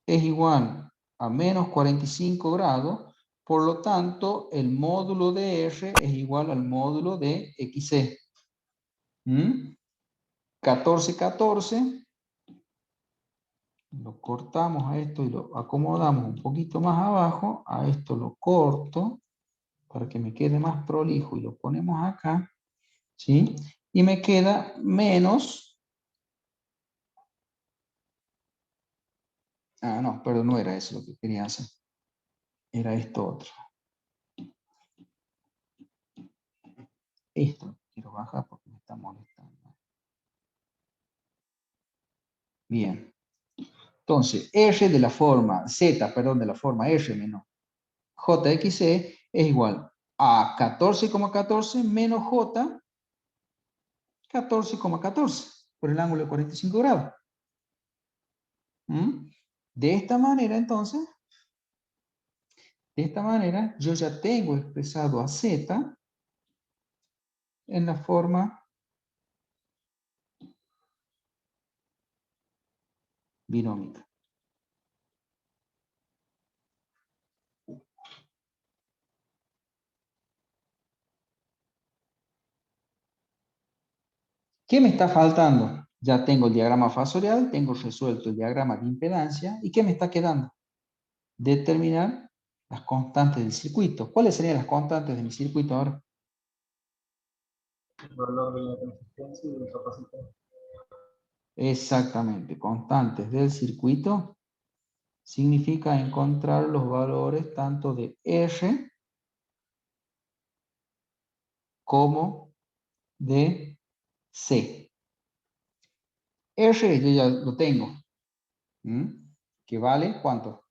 es igual a menos 45 grados, por lo tanto, el módulo de R es igual al módulo de XC. 14, 14. Lo cortamos a esto y lo acomodamos un poquito más abajo. A esto lo corto para que me quede más prolijo y lo ponemos acá. ¿Sí? Y me queda menos... Ah, no, pero no era eso lo que quería hacer. Era esto otro. Esto quiero bajar porque me está molestando. Bien. Entonces, R de la forma Z, perdón, de la forma R menos JXC es igual a 14,14 menos J 14,14 por el ángulo de 45 grados. De esta manera, entonces, yo ya tengo expresado a Z en la forma binómica. ¿Qué me está faltando? Ya tengo el diagrama fasorial, tengo resuelto el diagrama de impedancia. ¿Y qué me está quedando? Determinar las constantes del circuito. ¿Cuáles serían las constantes de mi circuito ahora? El valor de la resistencia y de la capacidad. Exactamente, constantes del circuito significa encontrar los valores tanto de R como de C. R yo ya lo tengo. ¿Que vale cuánto?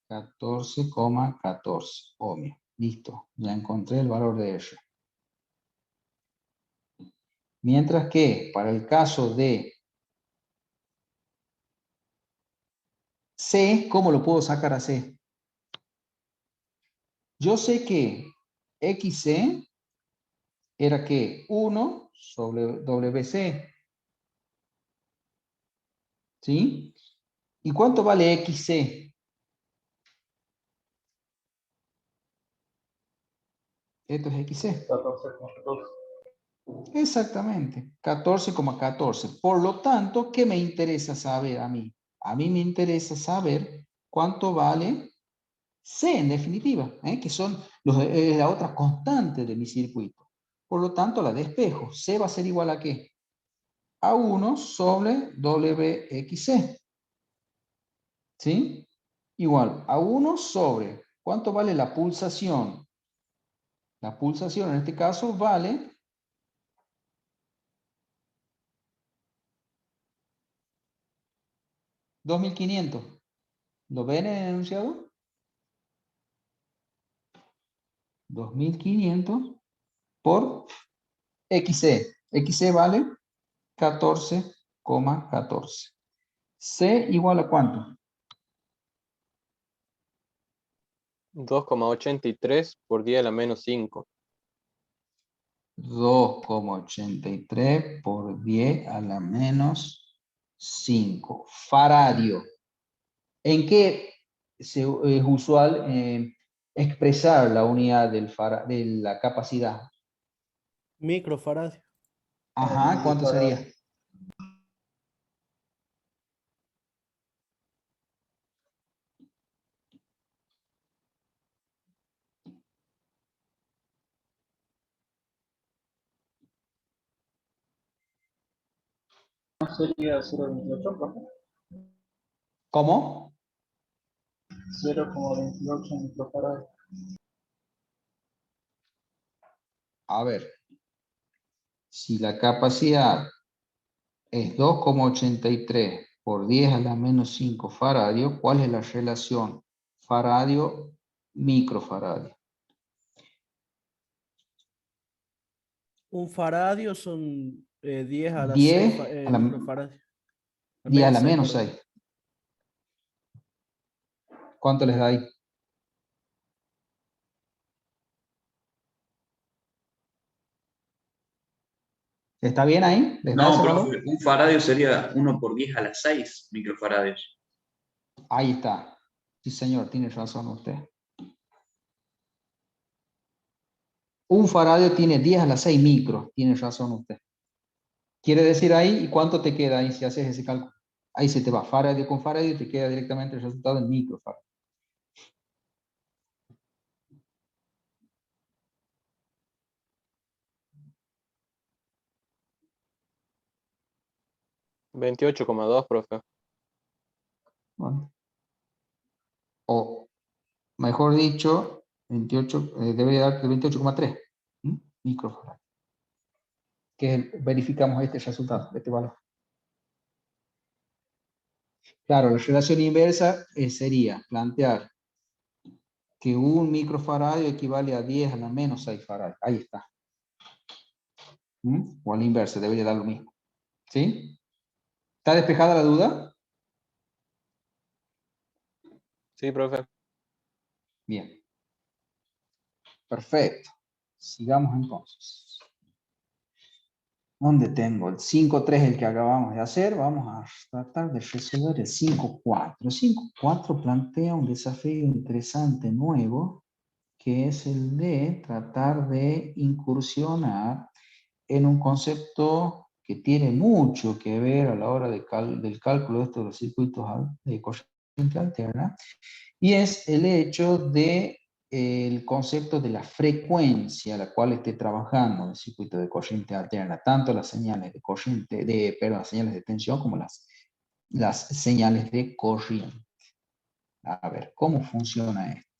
14,14 ohmios. Listo, ya encontré el valor de R. Mientras que para el caso de C, ¿cómo lo puedo sacar a C? Yo sé que XC era que 1 sobre WC. ¿Sí? ¿Y cuánto vale XC? Esto es XC. 14,14. Exactamente, 14,14. Por lo tanto, ¿qué me interesa saber a mí? A mí me interesa saber cuánto vale C en definitiva, que son la otra constante de mi circuito. Por lo tanto, la despejo. C va a ser igual a ¿qué? A 1 sobre WXC. ¿Sí? Igual a 1 sobre, ¿cuánto vale la pulsación? La pulsación en este caso vale 2500. ¿Lo ven en el enunciado? 2500 por XC. XC vale 14,14. C igual a ¿cuánto? 2,83 por 10 a la menos 5. 2,83 por 10 a la menos 5. Faradio. ¿En qué es usual expresar la unidad de la capacidad? Microfaradio. Ajá, ¿cuánto sería? No sería 0,28, profe. ¿Cómo? 0,28 microfarads. A ver, si la capacidad es 2,83 por 10 a la menos 5 faradio, ¿cuál es la relación faradio-microfaradio? Un faradio son 10 a la 6 10 a la, microfaradio. 10 a la 6, menos perdón. 6. ¿Cuánto les da ahí? ¿Está bien ahí? ¿Les da No, ese valor? profe, un faradio sería 1 por 10 a la 6 microfaradios. Ahí está. Sí, señor, tiene razón usted. Un faradio tiene 10 a la 6 micros, tiene razón usted. Quiere decir ahí, ¿y cuánto te queda ahí si haces ese cálculo? Ahí se te va faradio con faradio y te queda directamente el resultado en microfaradio. $28,2, profe. Bueno. O, mejor dicho, 28, debería dar 28,3 microfaradio. Verificamos este resultado, este valor. Claro, la relación inversa sería plantear que un microfaradio equivale a 10 a la menos 6 faradios. Ahí está. O a la inversa, debería dar lo mismo. ¿Sí? ¿Está despejada la duda? Sí, profe. Bien. Perfecto. Sigamos entonces. ¿Dónde tengo? El 5.3, el que acabamos de hacer. Vamos a tratar de resolver el 5.4. El 5.4 plantea un desafío interesante nuevo, que es el de tratar de incursionar en un concepto que tiene mucho que ver a la hora del cálculo de estos los circuitos de corriente alterna, y es el hecho de el concepto de la frecuencia a la cual esté trabajando el circuito de corriente alterna, tanto las señales de corriente, las señales de tensión como las señales de corriente. A ver, ¿cómo funciona esto?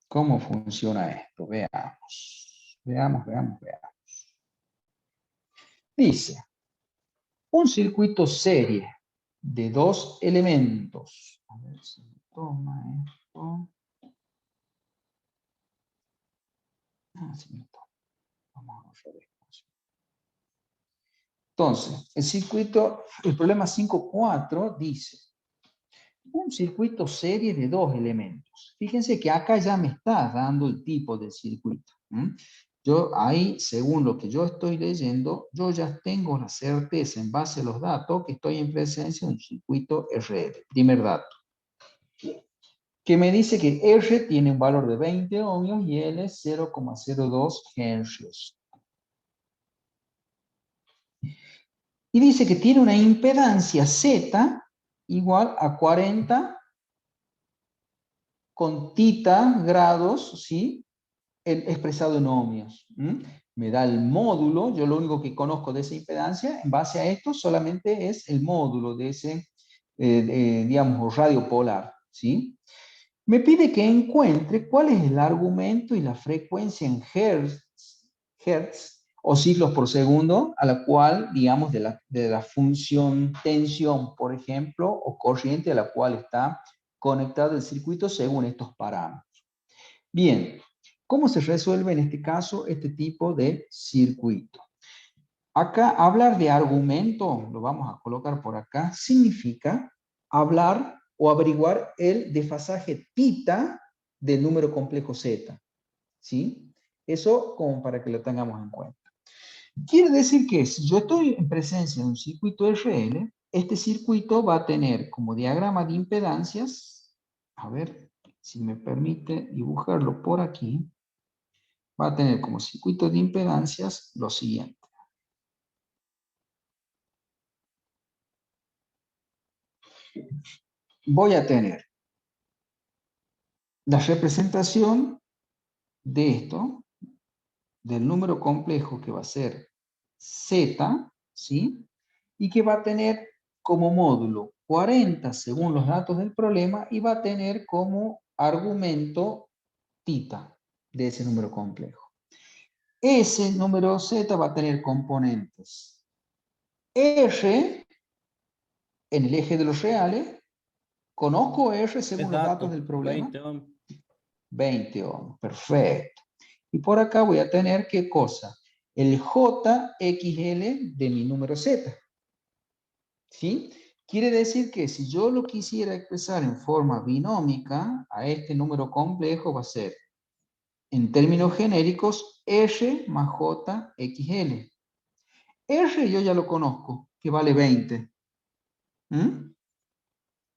¿Cómo funciona esto? Veamos. Veamos. Dice, un circuito serie de dos elementos. A ver si me toma esto. Sí me toma. Vamos a ver esto. Entonces, el problema 5.4 dice, un circuito serie de dos elementos. Fíjense que acá ya me está dando el tipo del circuito. Yo ahí, según lo que yo estoy leyendo, yo ya tengo la certeza en base a los datos que estoy en presencia de un circuito RL. Primer dato. Que me dice que R tiene un valor de 20 ohmios y L 0,02 henrios. Y dice que tiene una impedancia Z igual a 40 con tita grados, ¿sí? Expresado en ohmios. Me da el módulo, yo lo único que conozco de esa impedancia, en base a esto solamente es el módulo de ese, digamos, radio polar, ¿sí? Me pide que encuentre cuál es el argumento y la frecuencia en hertz o ciclos por segundo, a la cual, digamos, de la función tensión, por ejemplo, o corriente a la cual está conectado el circuito según estos parámetros. Bien, ¿cómo se resuelve en este caso este tipo de circuito? Acá, hablar de argumento, lo vamos a colocar por acá, significa hablar o averiguar el desfasaje tita del número complejo Z. ¿Sí? Eso como para que lo tengamos en cuenta. Quiere decir que si yo estoy en presencia de un circuito RL, este circuito va a tener como diagrama de impedancias, a ver si me permite dibujarlo por aquí, va a tener como circuito de impedancias lo siguiente. Voy a tener la representación de esto, del número complejo que va a ser Z, ¿sí? Y que va a tener como módulo 40 según los datos del problema y va a tener como argumento tita de ese número complejo. Ese número Z va a tener componentes R en el eje de los reales. ¿Conozco R según los datos del problema? 20 ohms. 20 ohms, perfecto. Y por acá voy a tener, ¿qué cosa? El JXL de mi número Z. ¿Sí? Quiere decir que si yo lo quisiera expresar en forma binómica, a este número complejo va a ser en términos genéricos, R más J, XL. R yo ya lo conozco, que vale 20.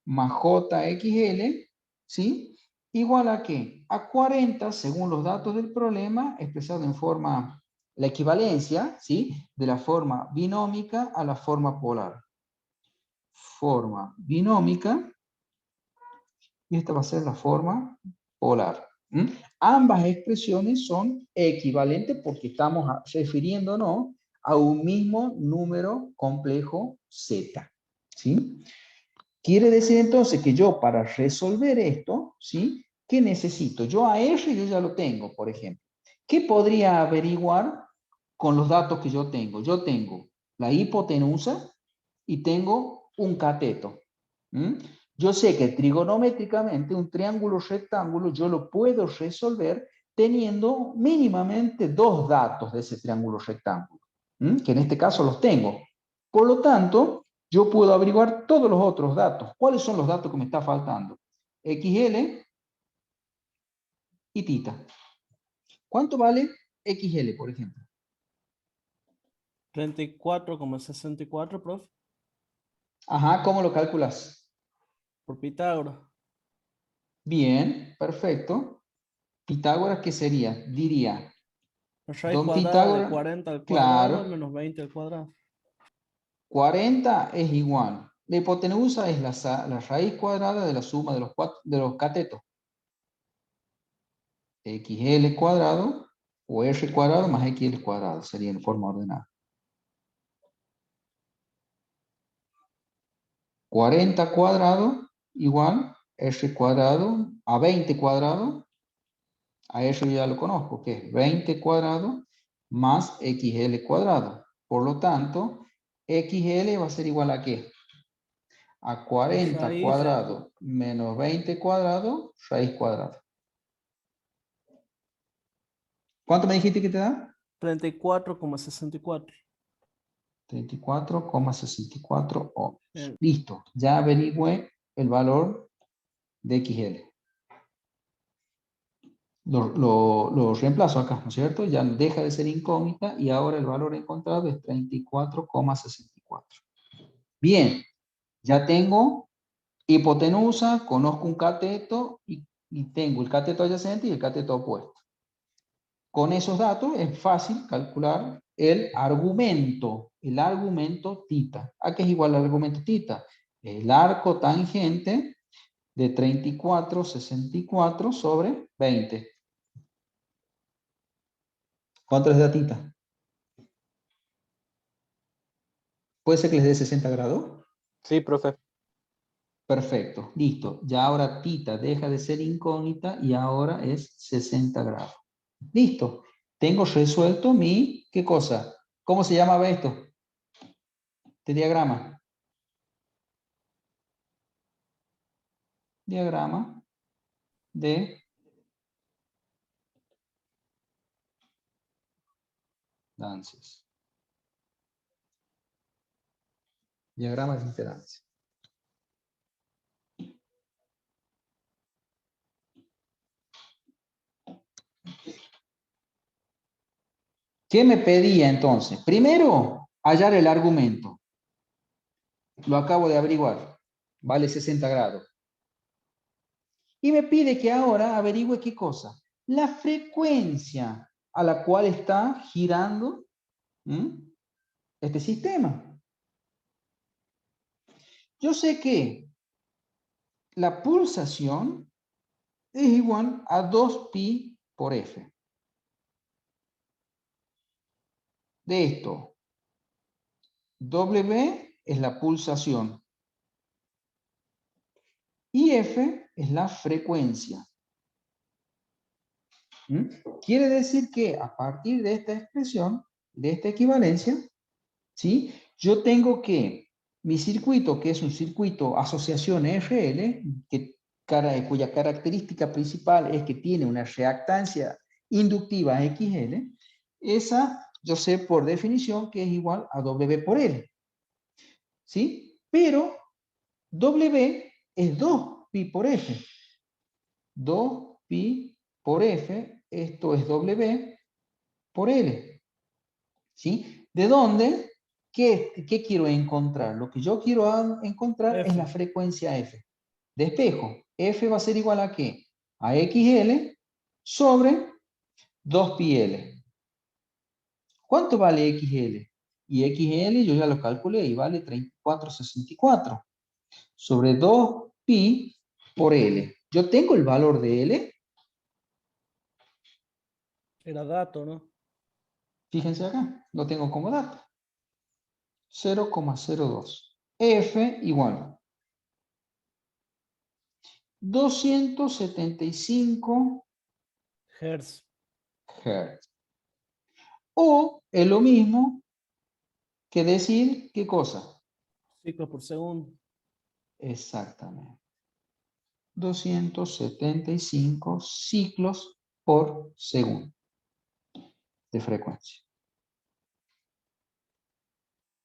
Más JXL, ¿sí? Igual a ¿qué? A 40, según los datos del problema, expresado en forma, la equivalencia, ¿sí? De la forma binómica a la forma polar. Forma binómica, y esta va a ser la forma polar. Ambas expresiones son equivalentes porque estamos refiriéndonos a un mismo número complejo Z, ¿sí? Quiere decir entonces que yo para resolver esto, ¿sí? ¿Qué necesito? Yo a R yo ya lo tengo, por ejemplo. ¿Qué podría averiguar con los datos que yo tengo? Yo tengo la hipotenusa y tengo un cateto. Yo sé que trigonométricamente un triángulo rectángulo yo lo puedo resolver teniendo mínimamente dos datos de ese triángulo rectángulo, que en este caso los tengo. Por lo tanto, yo puedo averiguar todos los otros datos. ¿Cuáles son los datos que me está faltando? XL y tita. ¿Cuánto vale XL, por ejemplo? 34,64, profe, Ajá, ¿cómo lo calculas? por Pitágoras. Bien, perfecto. Pitágoras, ¿qué sería? Diría, La raíz don cuadrada de Pitágoras, 40 al cuadrado claro, menos 20 al cuadrado. 40 es igual. La hipotenusa es la raíz cuadrada de la suma de los catetos. XL cuadrado o R cuadrado más XL cuadrado sería en forma ordenada. 40 cuadrado igual R cuadrado a 20 cuadrado. A eso yo ya lo conozco, que es 20 cuadrado más XL cuadrado. Por lo tanto, XL va a ser igual a ¿qué? A 40 Raíz cuadrado menos 20 cuadrado, raíz cuadrada. ¿Cuánto me dijiste que te da? 34,64. 34,64 ohms. Bien. Listo, ya averigüé el valor de XL. Lo reemplazo acá, ¿no es cierto? Ya deja de ser incógnita y ahora el valor encontrado es 34,64. Bien, ya tengo hipotenusa, conozco un cateto y tengo el cateto adyacente y el cateto opuesto. Con esos datos es fácil calcular el argumento tita. ¿A qué es igual al argumento tita? El arco tangente de 34,64 sobre 20. ¿Cuánto les da tita? ¿Puede ser que les dé 60 grados? Sí, profe. Perfecto, listo. Ya ahora tita deja de ser incógnita y ahora es 60 grados. Listo. Tengo resuelto mi, ¿qué cosa? ¿Cómo se llamaba esto? Este diagrama. Diagrama de impedancias. Diagrama de impedancia. ¿Qué me pedía entonces? Primero, hallar el argumento. Lo acabo de averiguar. Vale 60 grados. Y me pide que ahora averigüe qué cosa. La frecuencia a la cual está girando este sistema. Yo sé que la pulsación es igual a 2pi por f. De esto, W es la pulsación y F es la frecuencia. Quiere decir que a partir de esta expresión, de esta equivalencia, ¿sí? Yo tengo que mi circuito, que es un circuito asociación RL, cuya característica principal es que tiene una reactancia inductiva XL, esa yo sé por definición que es igual a W por L. ¿Sí? Pero W es 2pi por F. 2pi por F esto es W por L. ¿Sí? ¿De dónde? ¿Qué quiero encontrar? Lo que yo quiero encontrar es la F. frecuencia F. De espejo. F va a ser igual a ¿qué? A XL sobre 2πL. ¿Cuánto vale XL? Y XL yo ya lo calculé y vale 3464 sobre 2pi por L. Yo tengo el valor de L. Era dato, ¿no? Fíjense acá, lo tengo como dato. 0,02. F igual 275 Hertz. Hz. O es lo mismo que decir, ¿qué cosa? Ciclos por segundo. Exactamente. 275 ciclos por segundo de frecuencia.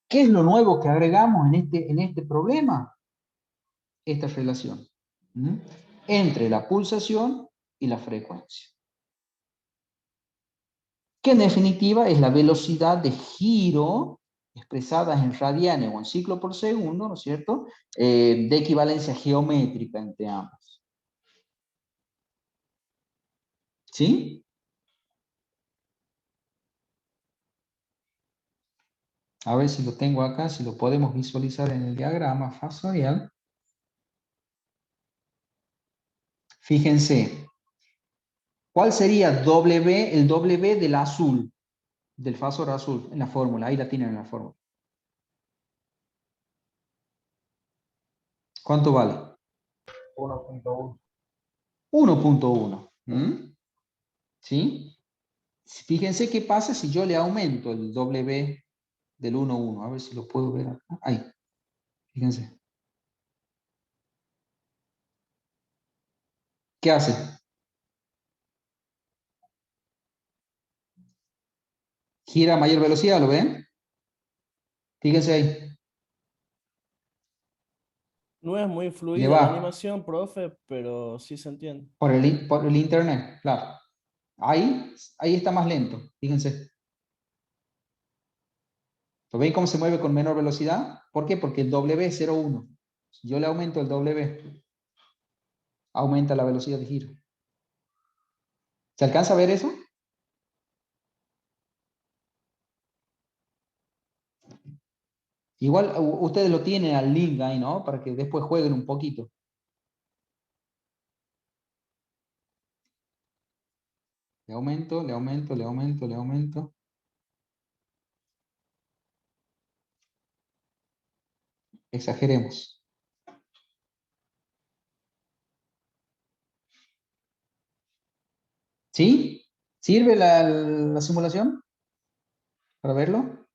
¿Qué es lo nuevo que agregamos en este problema? Esta relación entre la pulsación y la frecuencia. Que en definitiva es la velocidad de giro expresada en radianes o en ciclo por segundo, ¿no es cierto? De equivalencia geométrica entre ambos. ¿Sí? A ver si lo tengo acá, si lo podemos visualizar en el diagrama fasorial. Fíjense, ¿cuál sería W, el W del azul, del fasor azul, en la fórmula? Ahí la tienen en la fórmula. ¿Cuánto vale? 1.1. 1.1. ¿Sí? Fíjense qué pasa si yo le aumento el W del 1,1. A ver si lo puedo ver acá. Ahí. Fíjense. ¿Qué hace? Gira a mayor velocidad, ¿lo ven? Fíjense ahí. No es muy Le fluida la va animación, profe, pero sí se entiende. por el internet, claro. Ahí está más lento. Fíjense. ¿Lo ven cómo se mueve con menor velocidad? ¿Por qué? Porque el W es 0,1. Si yo le aumento el W, aumenta la velocidad de giro. ¿Se alcanza a ver eso? Igual ustedes lo tienen al link ahí, ¿no? Para que después jueguen un poquito. Le aumento, le aumento, le aumento, le aumento. Exageremos. ¿Sí? ¿Sirve la simulación para verlo?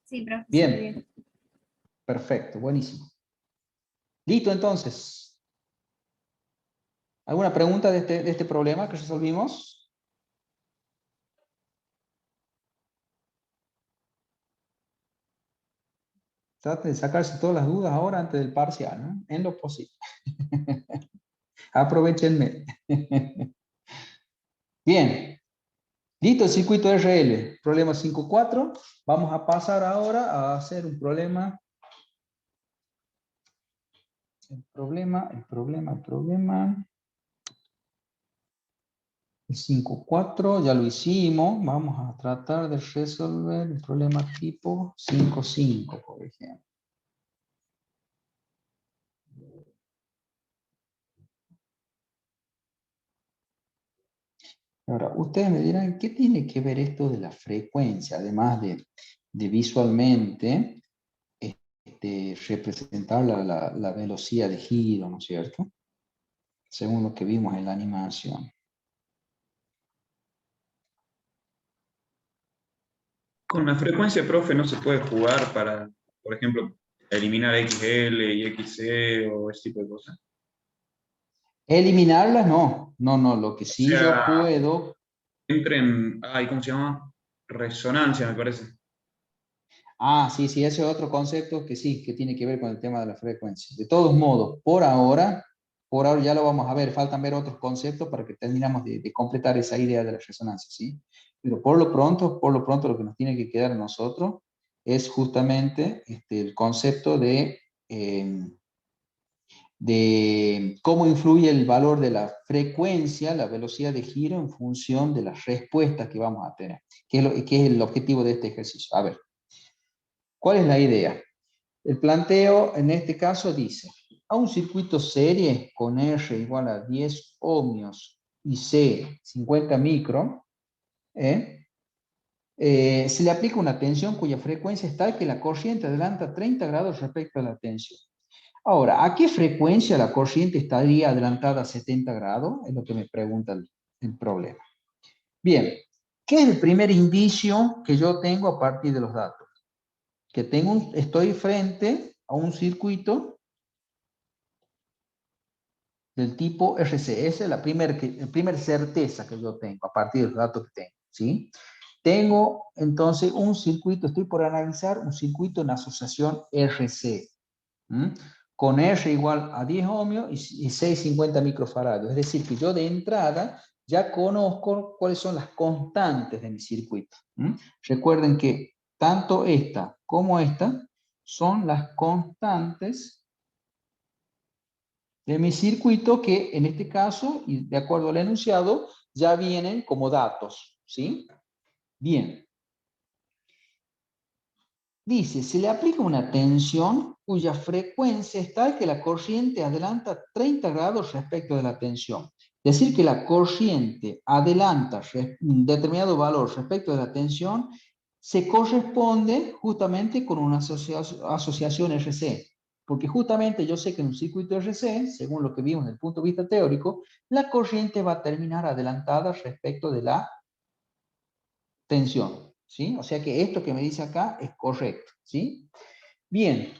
Sí, profe, sí, Bien. bien. Perfecto, buenísimo. Listo, entonces. ¿Alguna pregunta de este problema que resolvimos? Traten de sacarse todas las dudas ahora antes del parcial, ¿no? En lo posible. Aprovechenme. Bien. Listo el circuito RL. Problema 5.4. Vamos a pasar ahora a hacer un problema. El problema. El 5.4 ya lo hicimos. Vamos a tratar de resolver el problema tipo 5.5, por ejemplo. Ahora, ustedes me dirán, ¿qué tiene que ver esto de la frecuencia? Además de visualmente representar la velocidad de giro, ¿no es cierto? Según lo que vimos en la animación. Con la frecuencia, profe, no se puede jugar para, por ejemplo, eliminar XL y XC o ese tipo de cosas. Eliminarlas, no. No, lo que O sí yo sea, puedo... entra en, ay, ¿cómo se llama? Resonancia, me parece. Ah, sí, ese es otro concepto que sí, que tiene que ver con el tema de la frecuencia. De todos modos, por ahora, por ahora ya lo vamos a ver, faltan ver otros conceptos para que terminamos de completar esa idea de la resonancia, ¿sí? Pero por lo pronto lo que nos tiene que quedar a nosotros es justamente el concepto de cómo influye el valor de la frecuencia, la velocidad de giro en función de las respuestas que vamos a tener, que es el objetivo de este ejercicio. A ver, ¿cuál es la idea? El planteo en este caso dice, a un circuito serie con R igual a 10 ohmios y C 50 micro, se le aplica una tensión cuya frecuencia es tal que la corriente adelanta 30 grados respecto a la tensión. Ahora, ¿a qué frecuencia la corriente estaría adelantada a 70 grados? Es lo que me pregunta el problema. Bien, ¿qué es el primer indicio que yo tengo a partir de los datos? Que estoy frente a un circuito del tipo RC. Esa es la primera certeza que yo tengo a partir de los datos que tengo, ¿sí? Tengo entonces un circuito, estoy por analizar un circuito en asociación RC, con R igual a 10 ohmios y 650 microfaradios. Es decir, que yo de entrada ya conozco cuáles son las constantes de mi circuito. Recuerden que tanto esta como esta son las constantes de mi circuito que en este caso, y de acuerdo al enunciado, ya vienen como datos, ¿sí? Bien. Dice, se le aplica una tensión cuya frecuencia es tal que la corriente adelanta 30 grados respecto de la tensión. Decir que la corriente adelanta un determinado valor respecto de la tensión se corresponde justamente con una asociación RC. Porque justamente yo sé que en un circuito RC, según lo que vimos desde el punto de vista teórico, la corriente va a terminar adelantada respecto de la tensión, ¿sí? O sea que esto que me dice acá es correcto, ¿sí? Bien.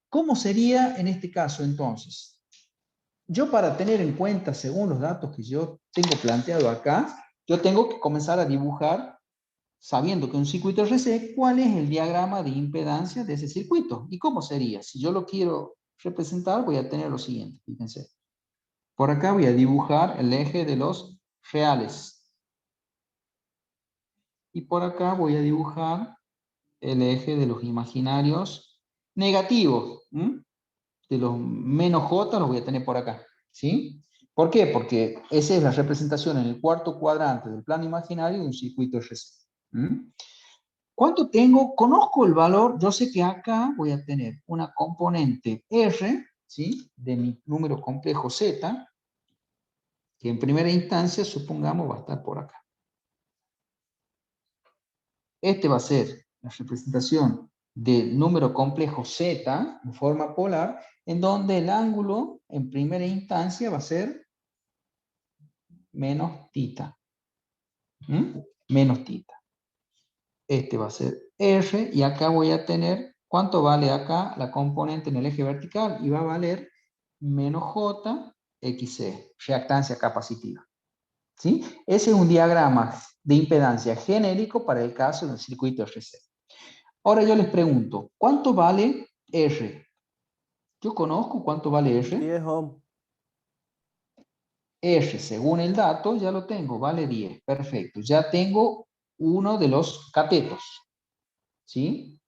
¿Cómo sería en este caso entonces? Yo para tener en cuenta, según los datos que yo tengo planteado acá, yo tengo que comenzar a dibujar, sabiendo que un circuito RC, cuál es el diagrama de impedancia de ese circuito. ¿Y cómo sería? Si yo lo quiero representar, voy a tener lo siguiente, fíjense. Por acá voy a dibujar el eje de los reales. Y por acá voy a dibujar el eje de los imaginarios negativos. De los menos J los voy a tener por acá. ¿Sí? ¿Por qué? Porque esa es la representación en el cuarto cuadrante del plano imaginario de un circuito RC. ¿Cuánto tengo? Conozco el valor. Yo sé que acá voy a tener una componente R, ¿sí? De mi número complejo Z, que en primera instancia, supongamos, va a estar por acá. Este va a ser la representación del número complejo Z en forma polar, en donde el ángulo en primera instancia va a ser menos tita. Menos tita. Este va a ser R, y acá voy a tener, ¿cuánto vale acá la componente en el eje vertical? Y va a valer menos J XC, reactancia capacitiva. ¿Sí? Ese es un diagrama de impedancia genérico para el caso del circuito RC. Ahora yo les pregunto, ¿cuánto vale R? Yo conozco cuánto vale R. 10 ohm. R, según el dato, ya lo tengo, vale 10. Perfecto. Ya tengo uno de los catetos. ¿Sí?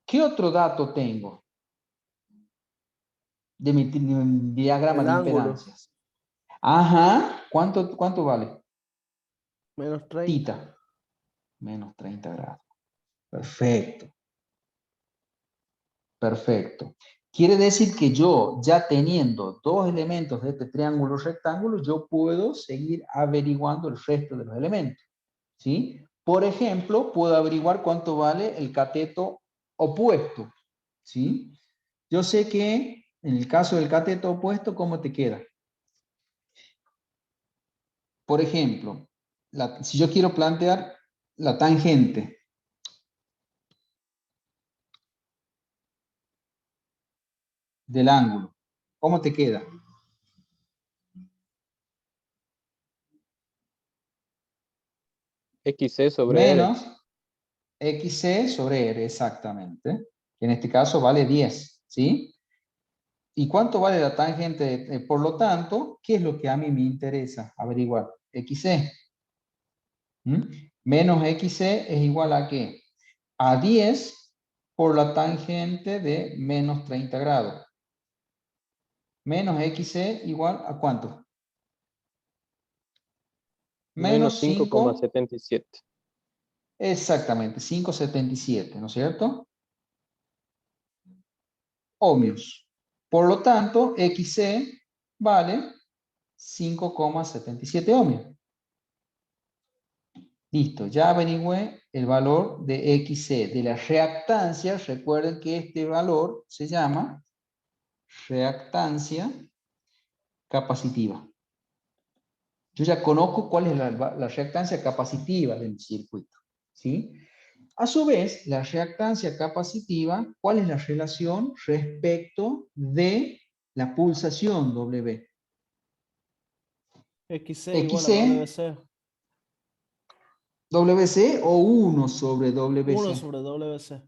¿Qué otro dato tengo de mi diagrama El de ángulo. impedancias? Ajá. ¿Cuánto vale? Menos 30. Tita. Menos 30 grados. Perfecto. Perfecto. Quiere decir que yo, ya teniendo dos elementos de este triángulo rectángulo, yo puedo seguir averiguando el resto de los elementos. ¿Sí? Por ejemplo, puedo averiguar cuánto vale el cateto opuesto. ¿Sí? Yo sé que en el caso del cateto opuesto, ¿cómo te queda? Por ejemplo, si yo quiero plantear la tangente del ángulo, ¿cómo te queda? XC sobre R. Menos XC sobre R, exactamente. Que en este caso vale 10, ¿sí? ¿Y cuánto vale la tangente? Por lo tanto, ¿qué es lo que a mí me interesa averiguar? XC. Menos XC es igual a ¿qué? A 10 por la tangente de menos 30 grados. Menos XC igual a ¿cuánto? Menos Menos 5. 5,77. Exactamente, 5,77, ¿no es cierto? Ohmios. Por lo tanto, XC vale 5,77 ohmios. Listo, ya averigüé el valor de XC. De la reactancia, recuerden que este valor se llama reactancia capacitiva. Yo ya conozco cuál es la reactancia capacitiva del circuito, ¿sí? A su vez, la reactancia capacitiva, ¿cuál es la relación respecto de la pulsación W? XC igual a WC. WC o 1 sobre WC. 1 sobre WC.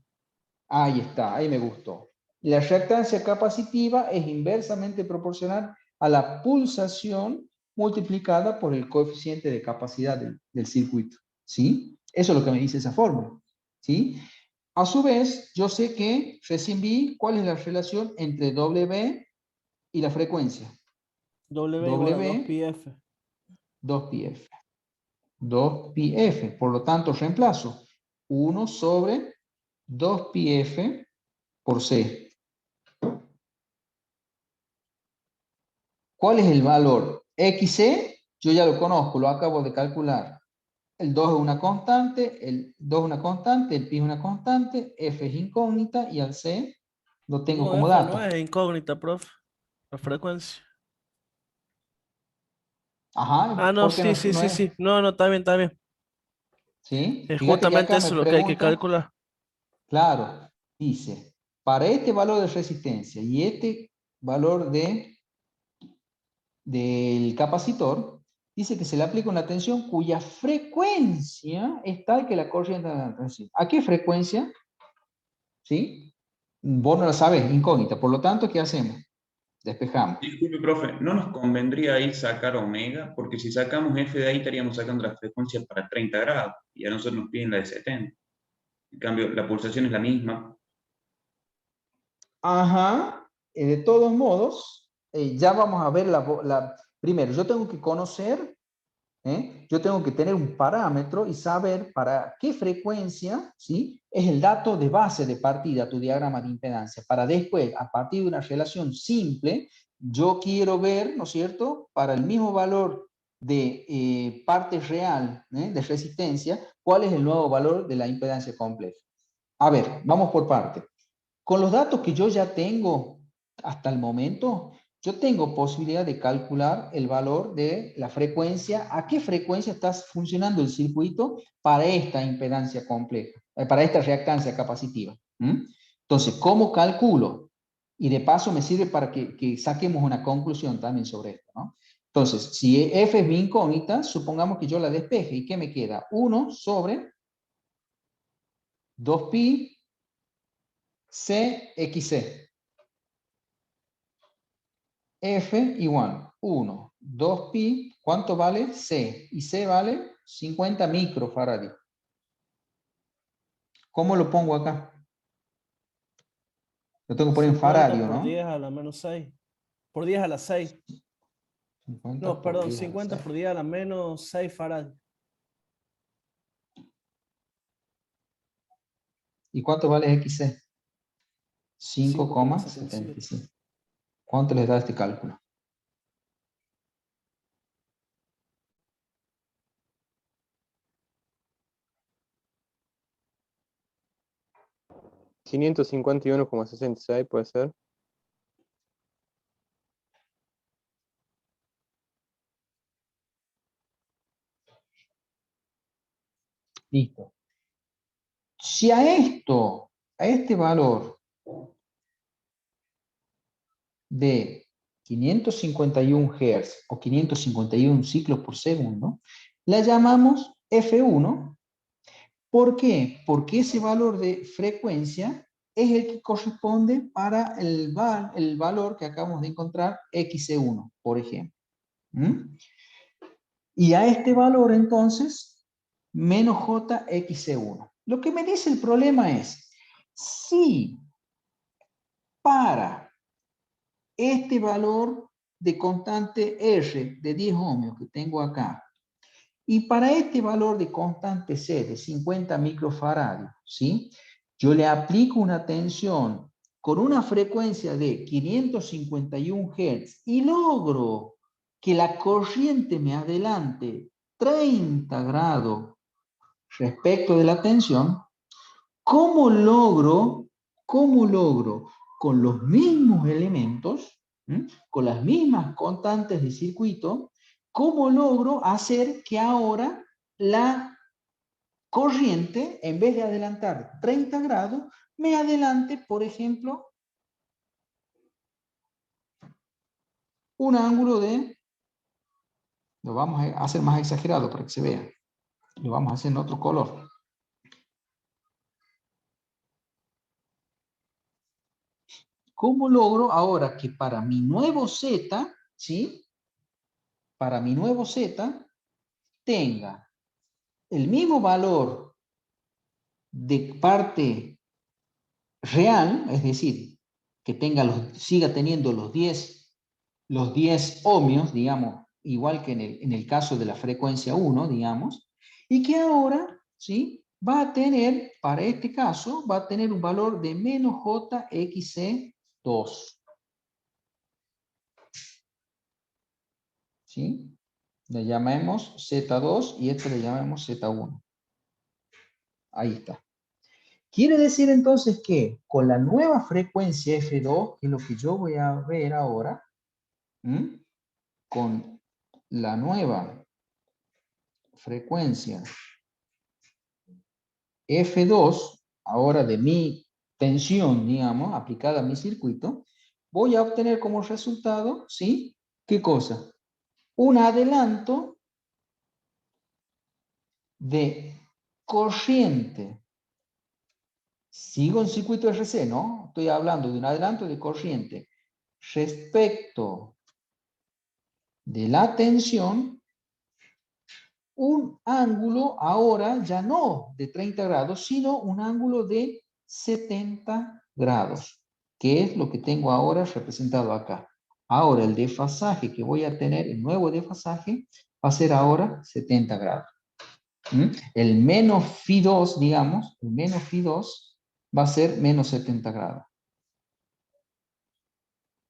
Ahí está, ahí me gustó. La reactancia capacitiva es inversamente proporcional a la pulsación multiplicada por el coeficiente de capacidad del circuito, ¿sí? Eso es lo que me dice esa fórmula, ¿sí? A su vez, yo sé que recién vi cuál es la relación entre W y la frecuencia. W igual a 2πf. 2πf. 2πf. Por lo tanto, reemplazo 1 sobre 2πf por C. ¿Cuál es el valor? XC, yo ya lo conozco, lo acabo de calcular. El 2 es una constante, el 2 es una constante, el pi es una constante, F es incógnita y al C lo tengo No, como F dato. no es incógnita, profe. La frecuencia. Ajá, Ah, no, ¿por qué sí, sí, no sí, es? sí. No, está bien, está bien. ¿Sí? Es Fíjate que justamente acá me eso lo que hay que pregunta, calcular. claro, dice, para este valor de resistencia y este valor del capacitor, dice que se le aplica una tensión cuya frecuencia es tal que la corriente de la tensión. ¿A qué frecuencia? ¿Sí? Vos no la sabes, incógnita. Por lo tanto, ¿qué hacemos? Despejamos. Disculpe, profe, ¿no nos convendría ahí sacar omega? Porque si sacamos F de ahí estaríamos sacando la frecuencia para 30 grados y a nosotros nos piden la de 70. En cambio, la pulsación es la misma. Ajá. De todos modos, ya vamos a ver primero, yo tengo que conocer, yo tengo que tener un parámetro y saber para qué frecuencia, ¿sí? Es el dato de base de partida, tu diagrama de impedancia, para después, a partir de una relación simple, yo quiero ver, ¿no es cierto?, para el mismo valor de parte real, de resistencia, cuál es el nuevo valor de la impedancia compleja. A ver, vamos por parte. Con los datos que yo ya tengo hasta el momento, yo tengo posibilidad de calcular el valor de la frecuencia, a qué frecuencia está funcionando el circuito para esta impedancia compleja, para esta reactancia capacitiva. Entonces, ¿cómo calculo? Y de paso me sirve para que saquemos una conclusión también sobre esto, ¿no? Entonces, si F es mi incógnita, supongamos que yo la despeje. ¿Y qué me queda? 1 sobre 2pi CXC. F igual 1, 2pi, ¿cuánto vale? C. Y C vale 50 microfarad. ¿Cómo lo pongo acá? Lo tengo que poner en 50 faradio, por ¿no? 10 a la menos 6. Por 10 a la 6. 50 No, por perdón, 10 a la 50 6. por 10 a la menos 6 farad. ¿Y cuánto vale XC? 5,77. 5,75. ¿Cuánto les da este cálculo? $551,66 puede ser. Listo. Si a este valor de 551 Hz o 551 ciclos por segundo, la llamamos F1. ¿Por qué? Porque ese valor de frecuencia es el que corresponde para el valor que acabamos de encontrar, xc1, por ejemplo. ¿Mm? Y a este valor, entonces, menos jxc1. Lo que me dice el problema es, si para este valor de constante R de 10 ohmios que tengo acá, y para este valor de constante C de 50 microfaradios, ¿sí? Yo le aplico una tensión con una frecuencia de 551 Hz y logro que la corriente me adelante 30 grados respecto de la tensión. ¿Cómo logro con los mismos elementos, con las mismas constantes de circuito, cómo logro hacer que ahora la corriente, en vez de adelantar 30 grados, me adelante, por ejemplo, un ángulo de, lo vamos a hacer más exagerado para que se vea, lo vamos a hacer en otro color. ¿Cómo logro ahora que para mi nuevo Z, ¿sí? Para mi nuevo Z, tenga el mismo valor de parte real, es decir, que tenga siga teniendo los 10 ohmios, digamos, igual que en el caso de la frecuencia 1, digamos, y que ahora, ¿sí? Va a tener, para este caso, va a tener un valor de menos jxc2. ¿Sí? Le llamemos Z2 y esto le llamemos Z1. Ahí está. Quiere decir entonces que con la nueva frecuencia F2, que es lo que yo voy a ver ahora, con la nueva frecuencia F2, ahora de mi tensión, digamos, aplicada a mi circuito, voy a obtener como resultado, ¿sí? ¿Qué cosa? Un adelanto de corriente. Sigo en circuito RC, ¿no? Estoy hablando de un adelanto de corriente respecto de la tensión, un ángulo ahora ya no de 30 grados, sino un ángulo de 70 grados, que es lo que tengo ahora representado acá. Ahora el desfasaje que voy a tener, el nuevo desfasaje, va a ser ahora 70 grados. El menos Φ2, digamos, el menos Φ2 va a ser menos 70 grados.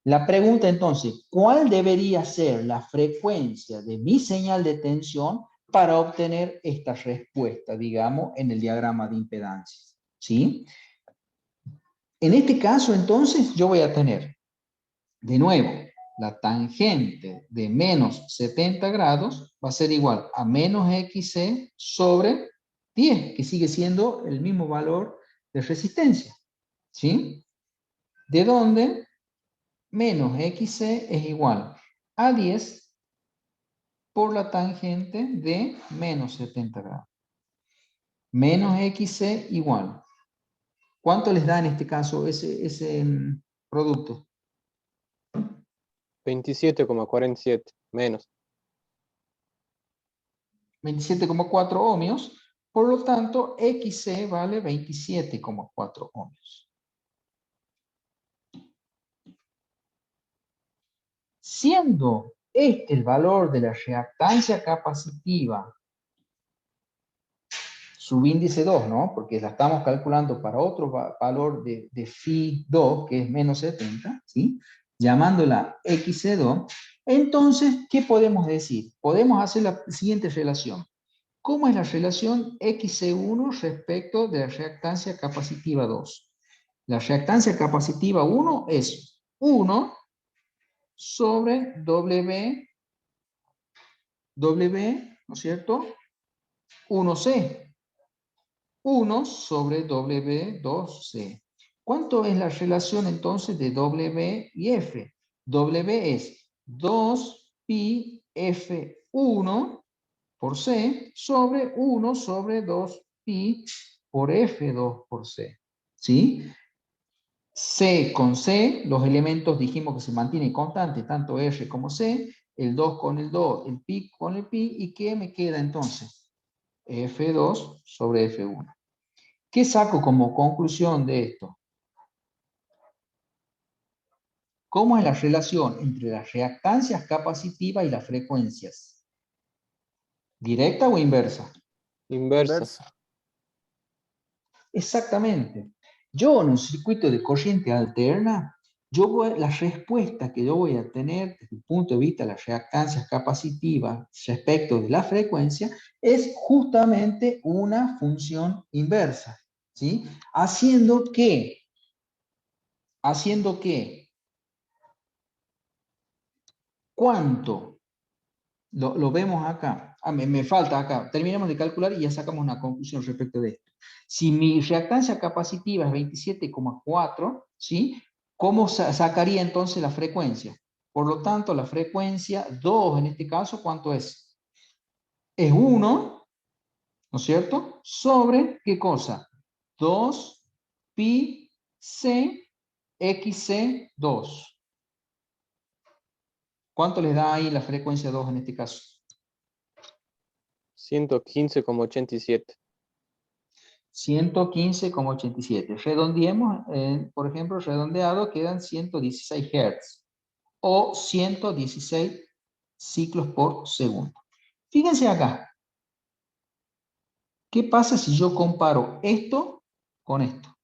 La pregunta entonces, ¿cuál debería ser la frecuencia de mi señal de tensión para obtener esta respuesta, digamos, en el diagrama de impedancias? ¿Sí? En este caso, entonces, yo voy a tener, de nuevo, la tangente de menos 70 grados va a ser igual a menos xc sobre 10, que sigue siendo el mismo valor de resistencia. ¿Sí? ¿De dónde? Menos xc es igual a 10 por la tangente de menos 70 grados. Menos xc igual. ¿Cuánto les da en este caso ese producto? 27,47 menos. 27,4 ohmios. Por lo tanto, xc vale 27,4 ohmios. Siendo este el valor de la reactancia capacitiva, subíndice 2, ¿no? Porque la estamos calculando para otro valor de Φ2, que es menos 70, ¿sí? Llamándola XC2. Entonces, ¿qué podemos decir? Podemos hacer la siguiente relación. ¿Cómo es la relación XC1 respecto de la reactancia capacitiva 2? La reactancia capacitiva 1 es 1 sobre W, ¿no es cierto? 1C. 1 sobre W2C. ¿Cuánto es la relación entonces de W y F? W es 2pi F1 por C sobre 1 sobre 2pi por F2 por C. ¿Sí? C con C, los elementos dijimos que se mantienen constantes, tanto R como C, el 2 con el 2, el pi con el pi, ¿y qué me queda entonces? F2 sobre F1. ¿Qué saco como conclusión de esto? ¿Cómo es la relación entre las reactancias capacitivas y las frecuencias? ¿Directa o inversa? Inversa. Inversa. Exactamente. Yo en un circuito de corriente alterna, la respuesta que yo voy a tener desde el punto de vista de las reactancias capacitivas respecto de la frecuencia es justamente una función inversa, ¿sí? Haciendo que ¿cuánto? Lo vemos acá. Me falta acá. Terminamos de calcular y ya sacamos una conclusión respecto de esto. Si mi reactancia capacitiva es 27,4, ¿sí? ¿Cómo sacaría entonces la frecuencia? Por lo tanto, la frecuencia 2 en este caso, ¿cuánto es? Es 1, ¿no es cierto? Sobre, ¿qué cosa? 2 pi c xc2. ¿Cuánto les da ahí la frecuencia 2 en este caso? 115,87. 115,87. Redondeemos, por ejemplo, redondeado quedan 116 Hz o 116 ciclos por segundo. Fíjense acá. ¿Qué pasa si yo comparo esto con esto?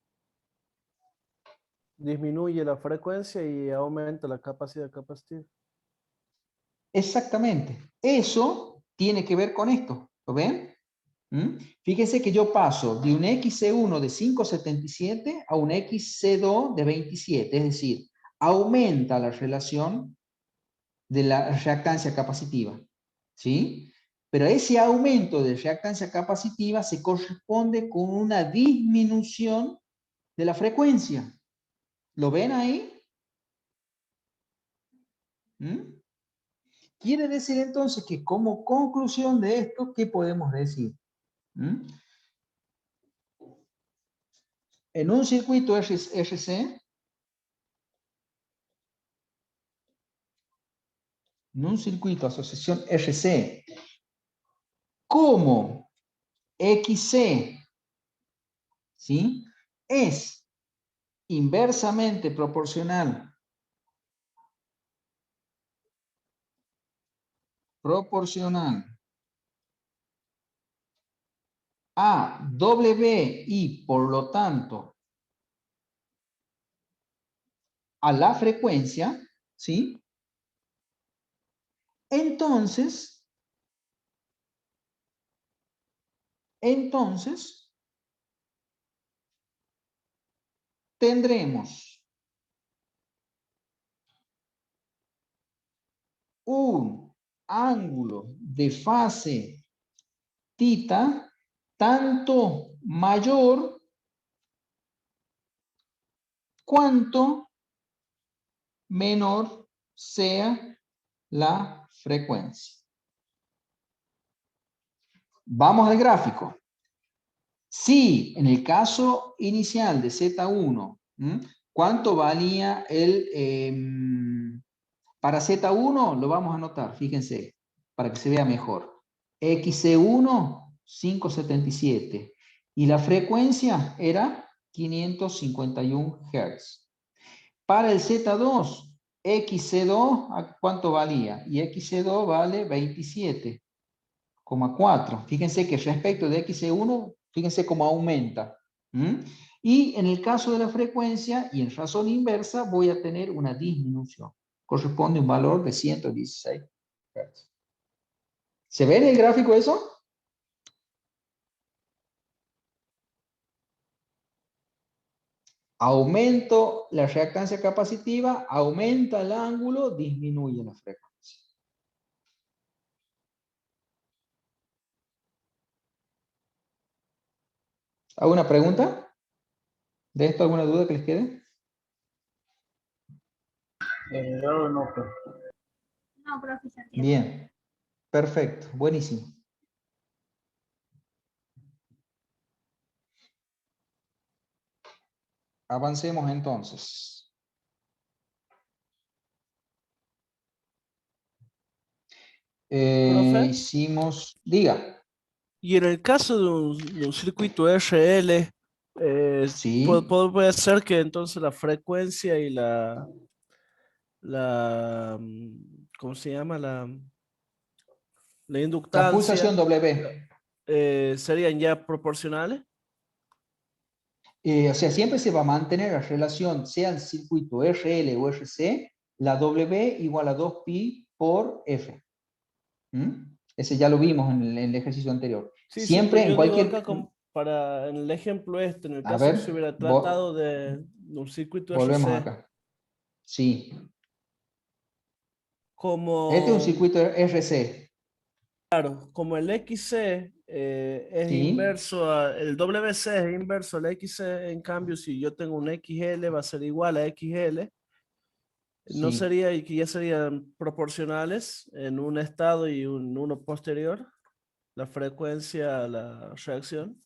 Disminuye la frecuencia y aumenta la capacidad capacitiva. Exactamente. Eso tiene que ver con esto. ¿Lo ven? Fíjense que yo paso de un XC1 de 5,77 a un XC2 de 27. Es decir, aumenta la relación de la reactancia capacitiva, ¿sí? Pero ese aumento de reactancia capacitiva se corresponde con una disminución de la frecuencia. ¿Lo ven ahí? Quiere decir entonces que como conclusión de esto, ¿qué podemos decir? En un circuito RC, en un circuito asociación RC, como XC, ¿sí? Es inversamente proporcional a W y por lo tanto a la frecuencia, ¿sí? Entonces tendremos un ángulo de fase tita tanto mayor cuanto menor sea la frecuencia. Vamos al gráfico. Si en el caso inicial de Z1, ¿cuánto valía para Z1? Lo vamos a anotar, fíjense, para que se vea mejor. XC1, 577. Y la frecuencia era 551 Hz. Para el Z2, XC2, ¿cuánto valía? Y XC2 vale 27,4. Fíjense que respecto de XC1, fíjense cómo aumenta. Y en el caso de la frecuencia y en razón inversa, voy a tener una disminución. Corresponde a un valor de 116 Hz. ¿Se ve en el gráfico eso? Aumento la reactancia capacitiva, aumenta el ángulo, disminuye la frecuencia. ¿Alguna pregunta? ¿De esto alguna duda que les quede? No, profe. No, profe, ya entiendo. Bien, perfecto, buenísimo. Avancemos entonces. Profe, Hicimos, diga, y en el caso de un circuito RL, sí, puede ser que entonces la frecuencia y ¿cómo se llama? La la inductancia pulsación W. serían ya proporcionales. O sea, siempre se va a mantener la relación, sea el circuito RL o RC, la W igual a 2pi por F. ¿Mm? Ese ya lo vimos en el ejercicio anterior. Sí, sí, pero Siempre en yo digo cualquier... acá en el ejemplo en el A caso que se ver, hubiera tratado de un circuito volvemos RC, acá. Sí, este es un como, circuito RC. como el XC es Sí, inverso, el WC es inverso al XC, en cambio, si yo tengo un XL va a ser igual a XL, no sí. sería, y que ya serían proporcionales en un estado y uno posterior, la frecuencia, la reacción.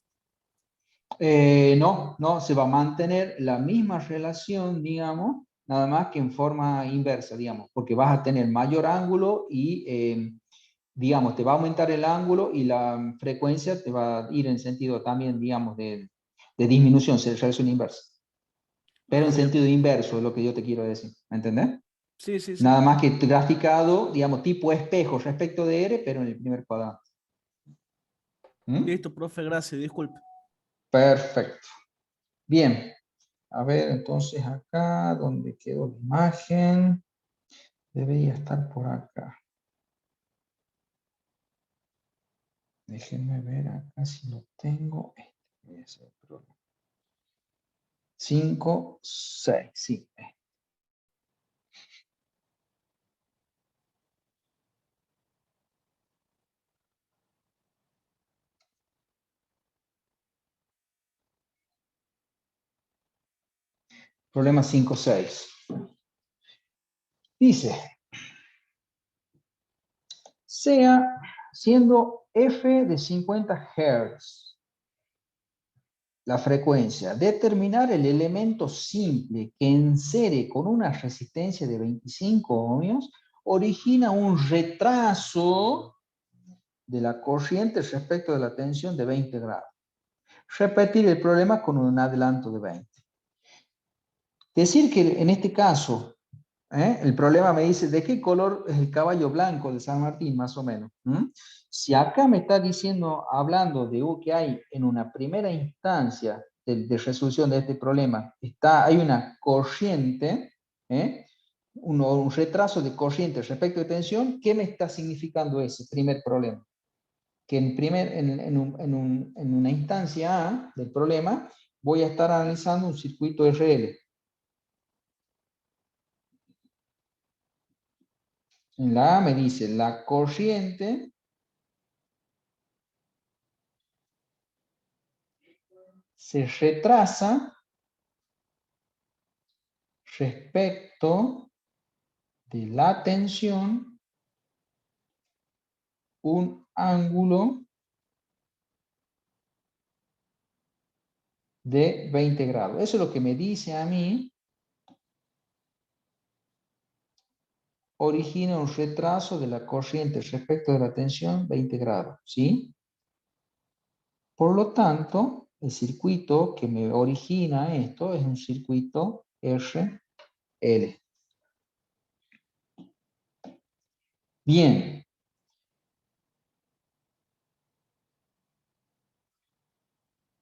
No, no, se va a mantener la misma relación, digamos, nada más que en forma inversa, digamos, porque vas a tener mayor ángulo y, digamos, te va a aumentar el ángulo y la frecuencia te va a ir en sentido también, digamos, de disminución, se relación inversa. Pero Ah, en bien. sentido inverso es lo que yo te quiero decir, ¿me entendés? Sí, sí, sí. Nada más que graficado, digamos, tipo espejo respecto de R, pero en el primer cuadrante. ¿Mm? Listo, profe, gracias, disculpe. Perfecto. Bien. A ver, entonces acá, ¿dónde quedó la imagen? Debería estar por acá. Déjenme ver acá si lo tengo. Debe ser el problema. 5, 6, sí. Problema 5, 6. Dice, sea siendo f de 50 Hz la frecuencia, determinar el elemento simple que en serie con una resistencia de 25 ohmios origina un retraso de la corriente respecto de la tensión de 20 grados. Repetir el problema con un adelanto de 20. Decir que en este caso, el problema me dice de qué color es el caballo blanco de San Martín, más o menos. Si acá me está diciendo, hablando de que hay en una primera instancia de resolución de este problema, hay una corriente, un retraso de corriente respecto de tensión, ¿qué me está significando ese primer problema? Que en una instancia A del problema voy a estar analizando un circuito RL. En la A me dice la corriente se retrasa respecto de la tensión un ángulo de 20 grados. Eso es lo que me dice a mí, origina un retraso de la corriente respecto de la tensión 20 grados, ¿sí? Por lo tanto, el circuito que me origina esto es un circuito RL. Bien.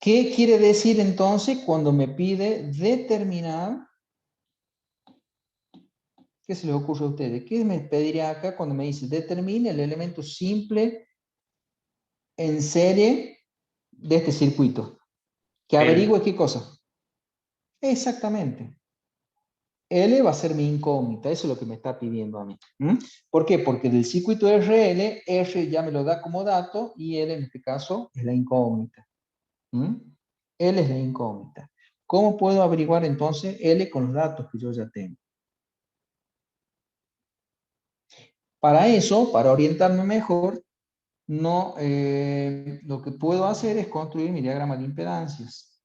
¿Qué quiere decir entonces cuando me pide determinar? ¿Qué se les ocurre a ustedes? ¿Qué me pediría acá cuando me dice determine el elemento simple en serie de este circuito? Que averigüe qué cosa. Exactamente. L va a ser mi incógnita, eso es lo que me está pidiendo a mí. ¿Por qué? Porque del circuito RL, R ya me lo da como dato y L en este caso es la incógnita. L es la incógnita. ¿Cómo puedo averiguar entonces L con los datos que yo ya tengo? Para eso, para orientarme mejor, no, lo que puedo hacer es construir mi diagrama de impedancias.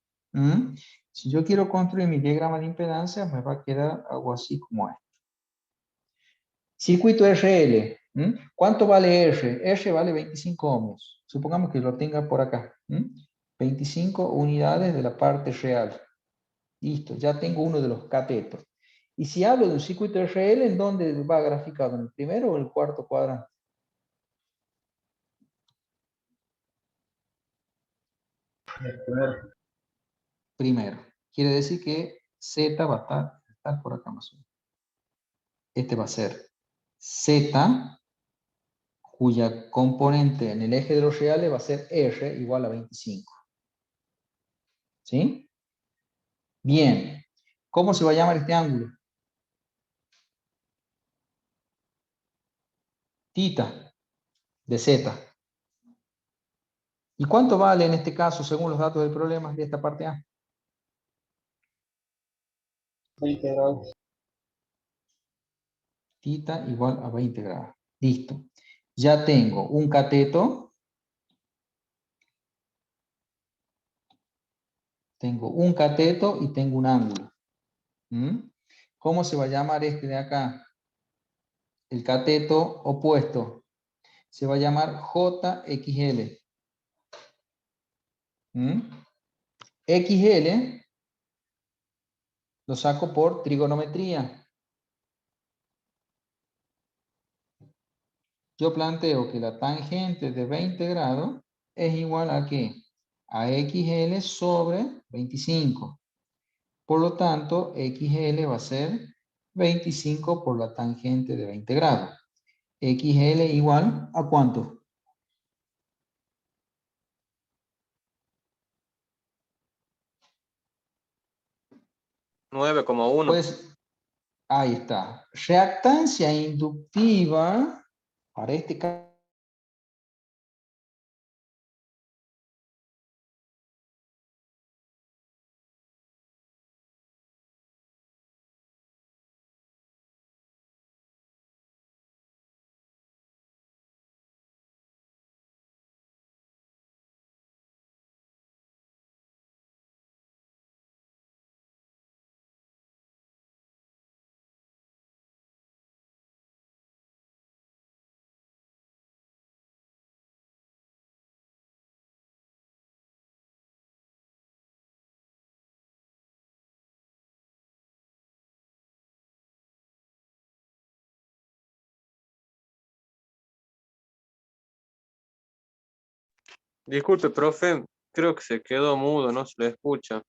Si yo quiero construir mi diagrama de impedancias, me va a quedar algo así como esto. Circuito RL. ¿Cuánto vale R? R vale 25 ohmios. Supongamos que lo tenga por acá. 25 unidades de la parte real. Listo, ya tengo uno de los catetos. Y si hablo de un circuito RL, ¿en dónde va graficado? ¿En el primero o el cuarto cuadrante? Primero. Quiere decir que Z va a estar por acá más o menos. Este va a ser Z, cuya componente en el eje de los reales va a ser R igual a 25. ¿Sí? Bien. ¿Cómo se va a llamar este ángulo? Tita de Z. ¿Y cuánto vale en este caso, según los datos del problema de esta parte A? 20 grados. Tita igual a 20 grados. Listo. Ya tengo un cateto. Tengo un cateto y tengo un ángulo. ¿Cómo se va a llamar este de acá? El cateto opuesto. Se va a llamar JXL. XL lo saco por trigonometría. Yo planteo que la tangente de 20 grados es igual a ¿qué? A XL sobre 25. Por lo tanto, XL va a ser 25 por la tangente de 20 grados. XL igual a ¿cuánto? 9,1. Pues ahí está. Reactancia inductiva para este caso. Disculpe, profe, creo que se quedó mudo, no se le escucha.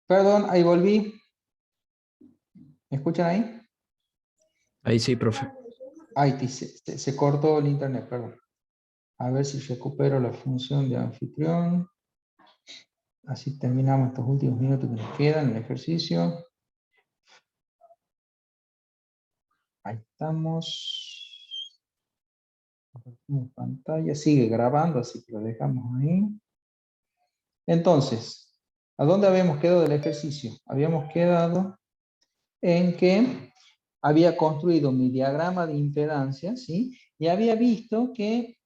Perdón, ahí volví. ¿Me escuchan ahí? Ahí sí, profe. Ahí se cortó el internet, perdón. A ver si recupero la función de anfitrión. Así terminamos estos últimos minutos que nos quedan en el ejercicio. Ahí estamos. Compartimos pantalla. Sigue grabando, así que lo dejamos ahí. Entonces, ¿a dónde habíamos quedado del ejercicio? Habíamos quedado en que había construido mi diagrama de impedancia, ¿sí? Y había visto que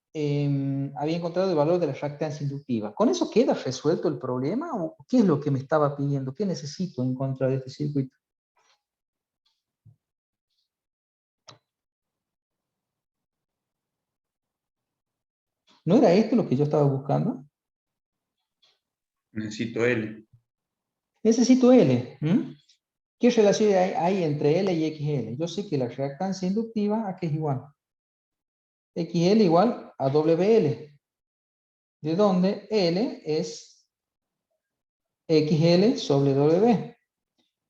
había encontrado el valor de la reactancia inductiva. ¿Con eso queda resuelto el problema? ¿O qué es lo que me estaba pidiendo? ¿Qué necesito encontrar de este circuito? ¿No era esto lo que yo estaba buscando? Necesito L. Necesito L. ¿Qué relación hay entre L y XL? Yo sé que la reactancia inductiva, ¿a qué es igual? XL igual a WL, de donde L es XL sobre W.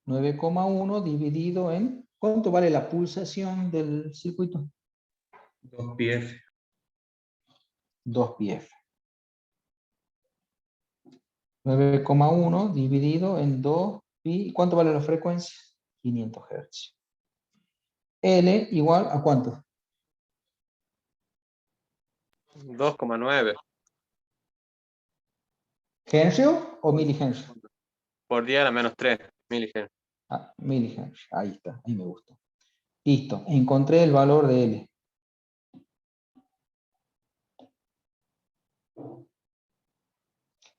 9,1 dividido en... ¿Cuánto vale la pulsación del circuito? 2πf. 2πf. 9,1 dividido en 2pi. ¿Cuánto vale la frecuencia? 500 Hz. L igual a ¿cuánto? 2,9 ¿Henry o milihenry? por 10 a la menos 3 milihenry. Ah, milihenry. Ahí está, ahí me gusta. Listo, encontré el valor de L.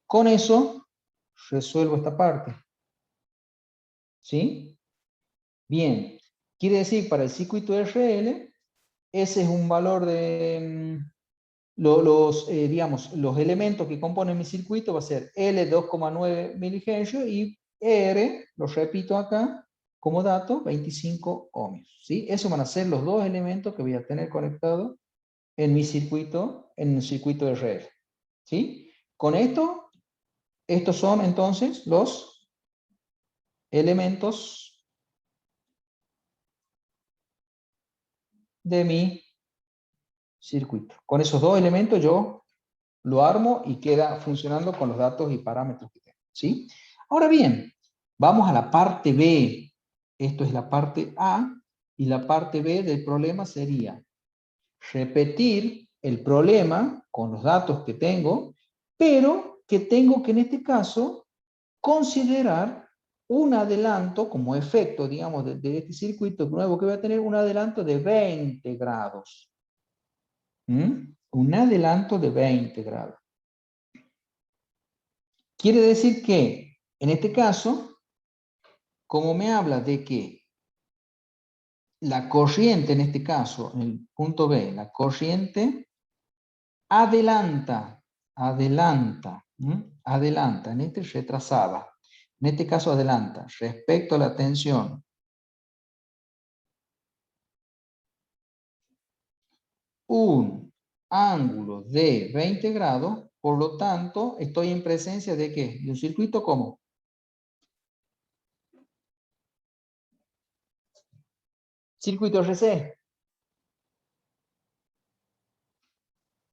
Con eso resuelvo esta parte. ¿Sí? Bien. Quiere decir, para el circuito RL, ese es un valor de... digamos, los elementos que componen mi circuito va a ser L 2,9 milihenry y R, lo repito acá, como dato, 25 ohmios. ¿Sí? Esos van a ser los dos elementos que voy a tener conectados en mi circuito, en el circuito RL. ¿Sí? Con esto, estos son entonces los elementos de mi circuito. Con esos dos elementos yo lo armo y queda funcionando con los datos y parámetros que tengo. ¿Sí? Ahora bien, vamos a la parte B. Esto es la parte A y la parte B del problema sería repetir el problema con los datos que tengo, pero que tengo que en este caso considerar un adelanto como efecto, digamos, de este circuito nuevo que voy a tener, un adelanto de 20 grados. Un adelanto de 20 grados. Quiere decir que, en este caso, como me habla de que la corriente, en este caso, en el punto B, la corriente adelanta, en este retrasada, en este caso adelanta, respecto a la tensión, un ángulo de 20 grados, por lo tanto, estoy en presencia de ¿qué? De un circuito como circuito RC,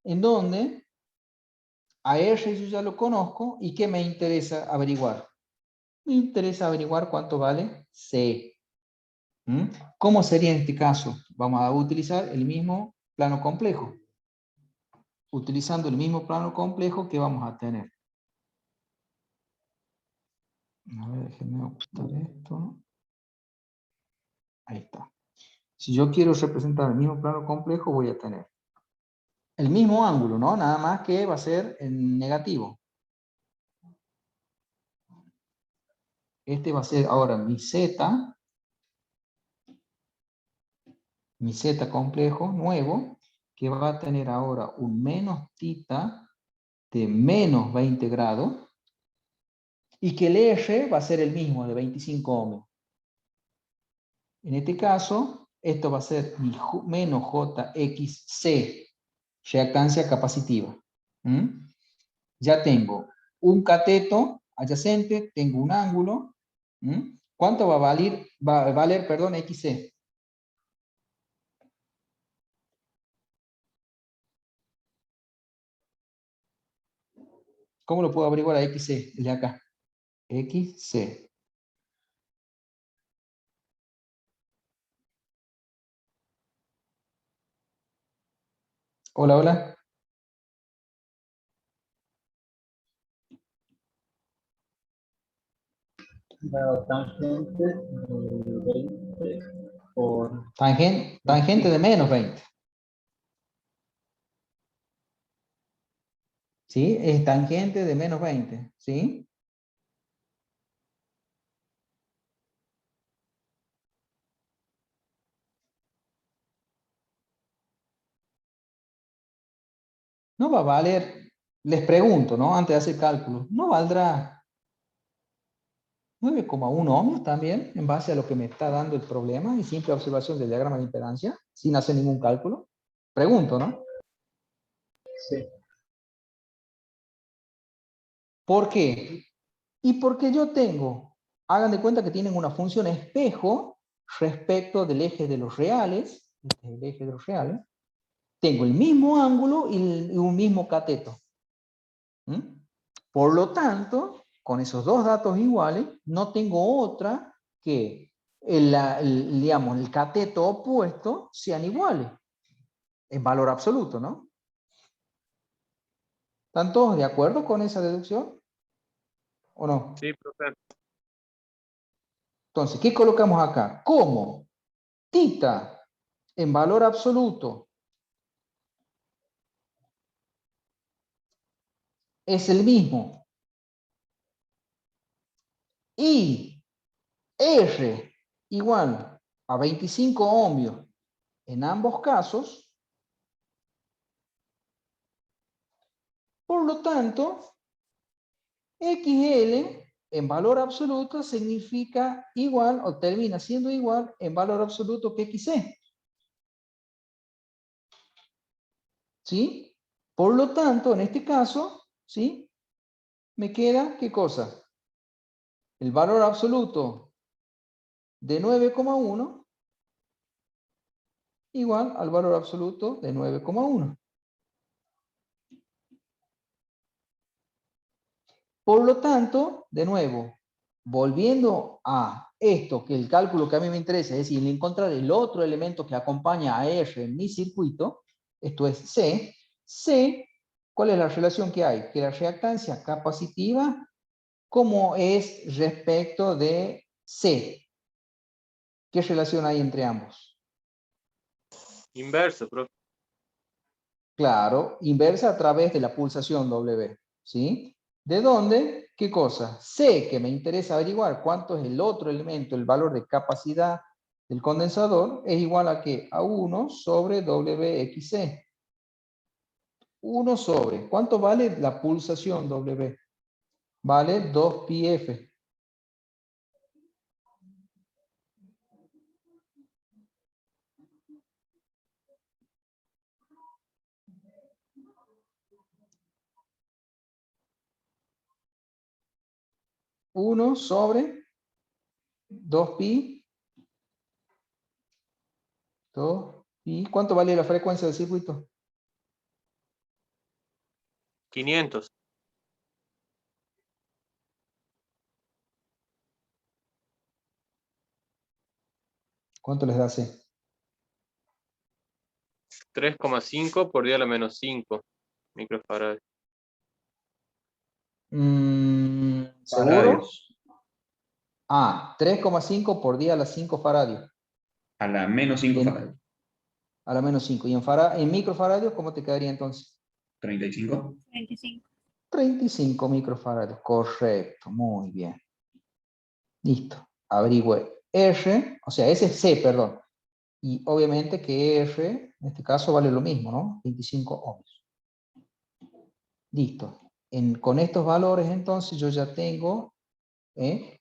en donde a R yo ya lo conozco, ¿y qué me interesa averiguar? Me interesa averiguar cuánto vale C. ¿Cómo sería en este caso? Vamos a utilizar el mismo plano complejo. Utilizando el mismo plano complejo que vamos a tener. A ver, déjenme ajustar esto. Ahí está. Si yo quiero representar el mismo plano complejo, voy a tener el mismo ángulo, ¿no? Nada más que va a ser en negativo. Este va a ser ahora mi Z complejo nuevo, que va a tener ahora un menos tita de menos 20 grados, y que el R va a ser el mismo, de 25 ohmios. En este caso, esto va a ser mi menos JXC, reactancia capacitiva. Ya tengo un cateto adyacente, tengo un ángulo. ¿Cuánto va a valer, perdón, XC? ¿Cómo lo puedo averiguar a XC? El de acá. XC. Hola, hola. La tangente de 20 por... Tangente de menos 20. ¿Sí? Es tangente de menos 20. ¿Sí? no va a valer, les pregunto, ¿no? Antes de hacer cálculo, ¿no valdrá 9,1 ohmios también, en base a lo que me está dando el problema y simple observación del diagrama de impedancia, sin hacer ningún cálculo? Pregunto, ¿no? Sí. ¿Por qué? Y porque yo tengo, hagan de cuenta que tienen una función espejo respecto del eje de los reales, este es el eje de los reales, tengo el mismo ángulo y un mismo cateto. ¿Mm? Por lo tanto, con esos dos datos iguales, no tengo otra que digamos, el cateto opuesto sean iguales, en valor absoluto, ¿no? ¿Están todos de acuerdo con esa deducción? ¿O no? Sí, profe. Entonces, ¿qué colocamos acá? Como tita en valor absoluto es el mismo y R igual a 25 ohmios en ambos casos, por lo tanto, XL en valor absoluto significa igual o termina siendo igual en valor absoluto que XC. ¿Sí? Por lo tanto, en este caso, ¿sí? Me queda, ¿qué cosa? El valor absoluto de 9,1 igual al valor absoluto de 9,1. Por lo tanto, de nuevo, volviendo a esto, que el cálculo que a mí me interesa, es decir, encontrar el otro elemento que acompaña a R en mi circuito, esto es C. C, ¿cuál es la relación que hay? Que la reactancia capacitiva, ¿cómo es respecto de C? ¿Qué relación hay entre ambos? Inverso, profe. Claro, inversa a través de la pulsación W, ¿sí? ¿De dónde? ¿Qué cosa? Sé que me interesa averiguar cuánto es el otro elemento, el valor de capacidad del condensador, es igual a ¿qué? A 1 sobre WXC. 1 sobre, ¿cuánto vale la pulsación W? Vale 2πf. Uno sobre 2pi. 2pi. ¿Cuánto vale la frecuencia del circuito? 500. ¿Cuánto les da C? 3,5 por 10 a la menos 5 microfarads. ¿Seguro? Faradios. Ah, 3,5 por 10 a la 5 faradios. A la menos 5 En- faradios. A la menos 5. ¿Y en microfaradios cómo te quedaría entonces? 35. 25. 35 microfaradios. Correcto, muy bien. Listo. Averigüe R, o sea, ese es C, perdón. Y obviamente que R, en este caso, vale lo mismo, ¿no? 25 ohmios. Listo. Con estos valores, entonces, yo ya tengo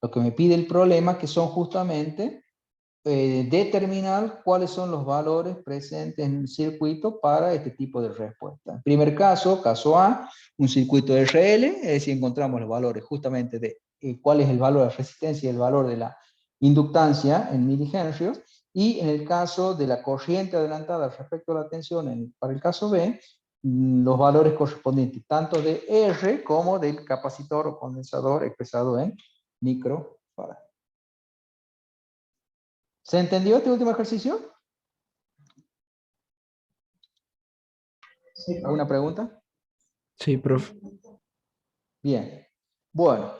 lo que me pide el problema, que son justamente determinar cuáles son los valores presentes en el circuito para este tipo de respuesta. En primer caso, caso A, un circuito RL, es decir, encontramos los valores justamente de cuál es el valor de resistencia y el valor de la inductancia en milihenrios, y en el caso de la corriente adelantada respecto a la tensión, para el caso B, los valores correspondientes tanto de R como del capacitor o condensador expresado en microfarad. ¿Se entendió este último ejercicio? Sí, ¿Alguna pregunta? Sí, profe. Bien. Bueno,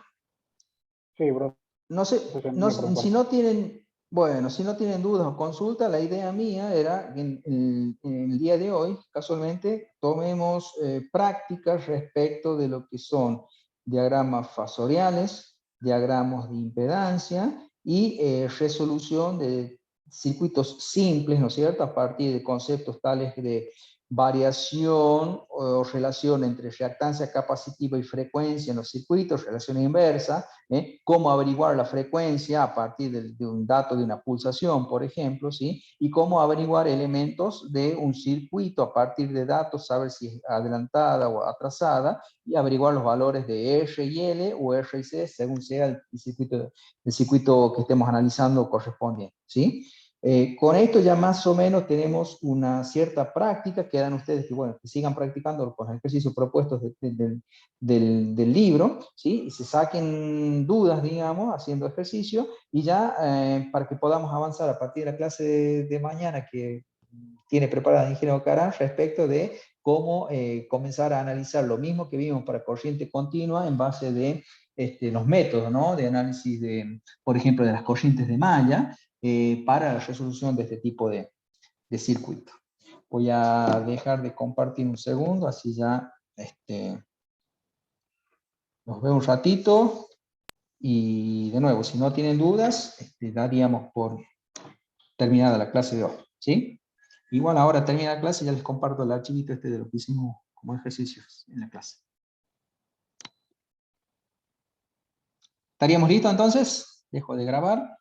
Sí, bro. no sé, Se entendió por si parte. no tienen, bueno, si no tienen dudas o consultas, la idea mía era que en el día de hoy, casualmente, tomemos prácticas respecto de lo que son diagramas fasoriales, diagramas de impedancia y resolución de circuitos simples, ¿no es cierto?, a partir de conceptos tales de variación o relación entre reactancia capacitiva y frecuencia en los circuitos, relación inversa, cómo averiguar la frecuencia a partir de un dato de una pulsación, por ejemplo, ¿sí? Y cómo averiguar elementos de un circuito a partir de datos, saber si es adelantada o atrasada, y averiguar los valores de R y L o R y C, según sea el circuito que estemos analizando correspondiente, ¿sí? Con esto ya más o menos tenemos una cierta práctica. Quedan ustedes que, bueno, que sigan practicando con los ejercicios propuestos del libro, ¿sí? Y se saquen dudas, digamos, haciendo ejercicio, y ya para que podamos avanzar a partir de la clase de mañana que tiene preparada el ingeniero Caram respecto de cómo comenzar a analizar lo mismo que vimos para corriente continua en base de los métodos, ¿no? De análisis de, por ejemplo, de las corrientes de malla, para la resolución de este tipo de circuito. Voy a dejar de compartir un segundo, así ya nos veo un ratito, y de nuevo, si no tienen dudas, daríamos por terminada la clase de hoy, ¿sí? Igual ahora termina la clase, ya les comparto el archivito de lo que hicimos como ejercicios en la clase. ¿Estaríamos listos entonces? Dejo de grabar.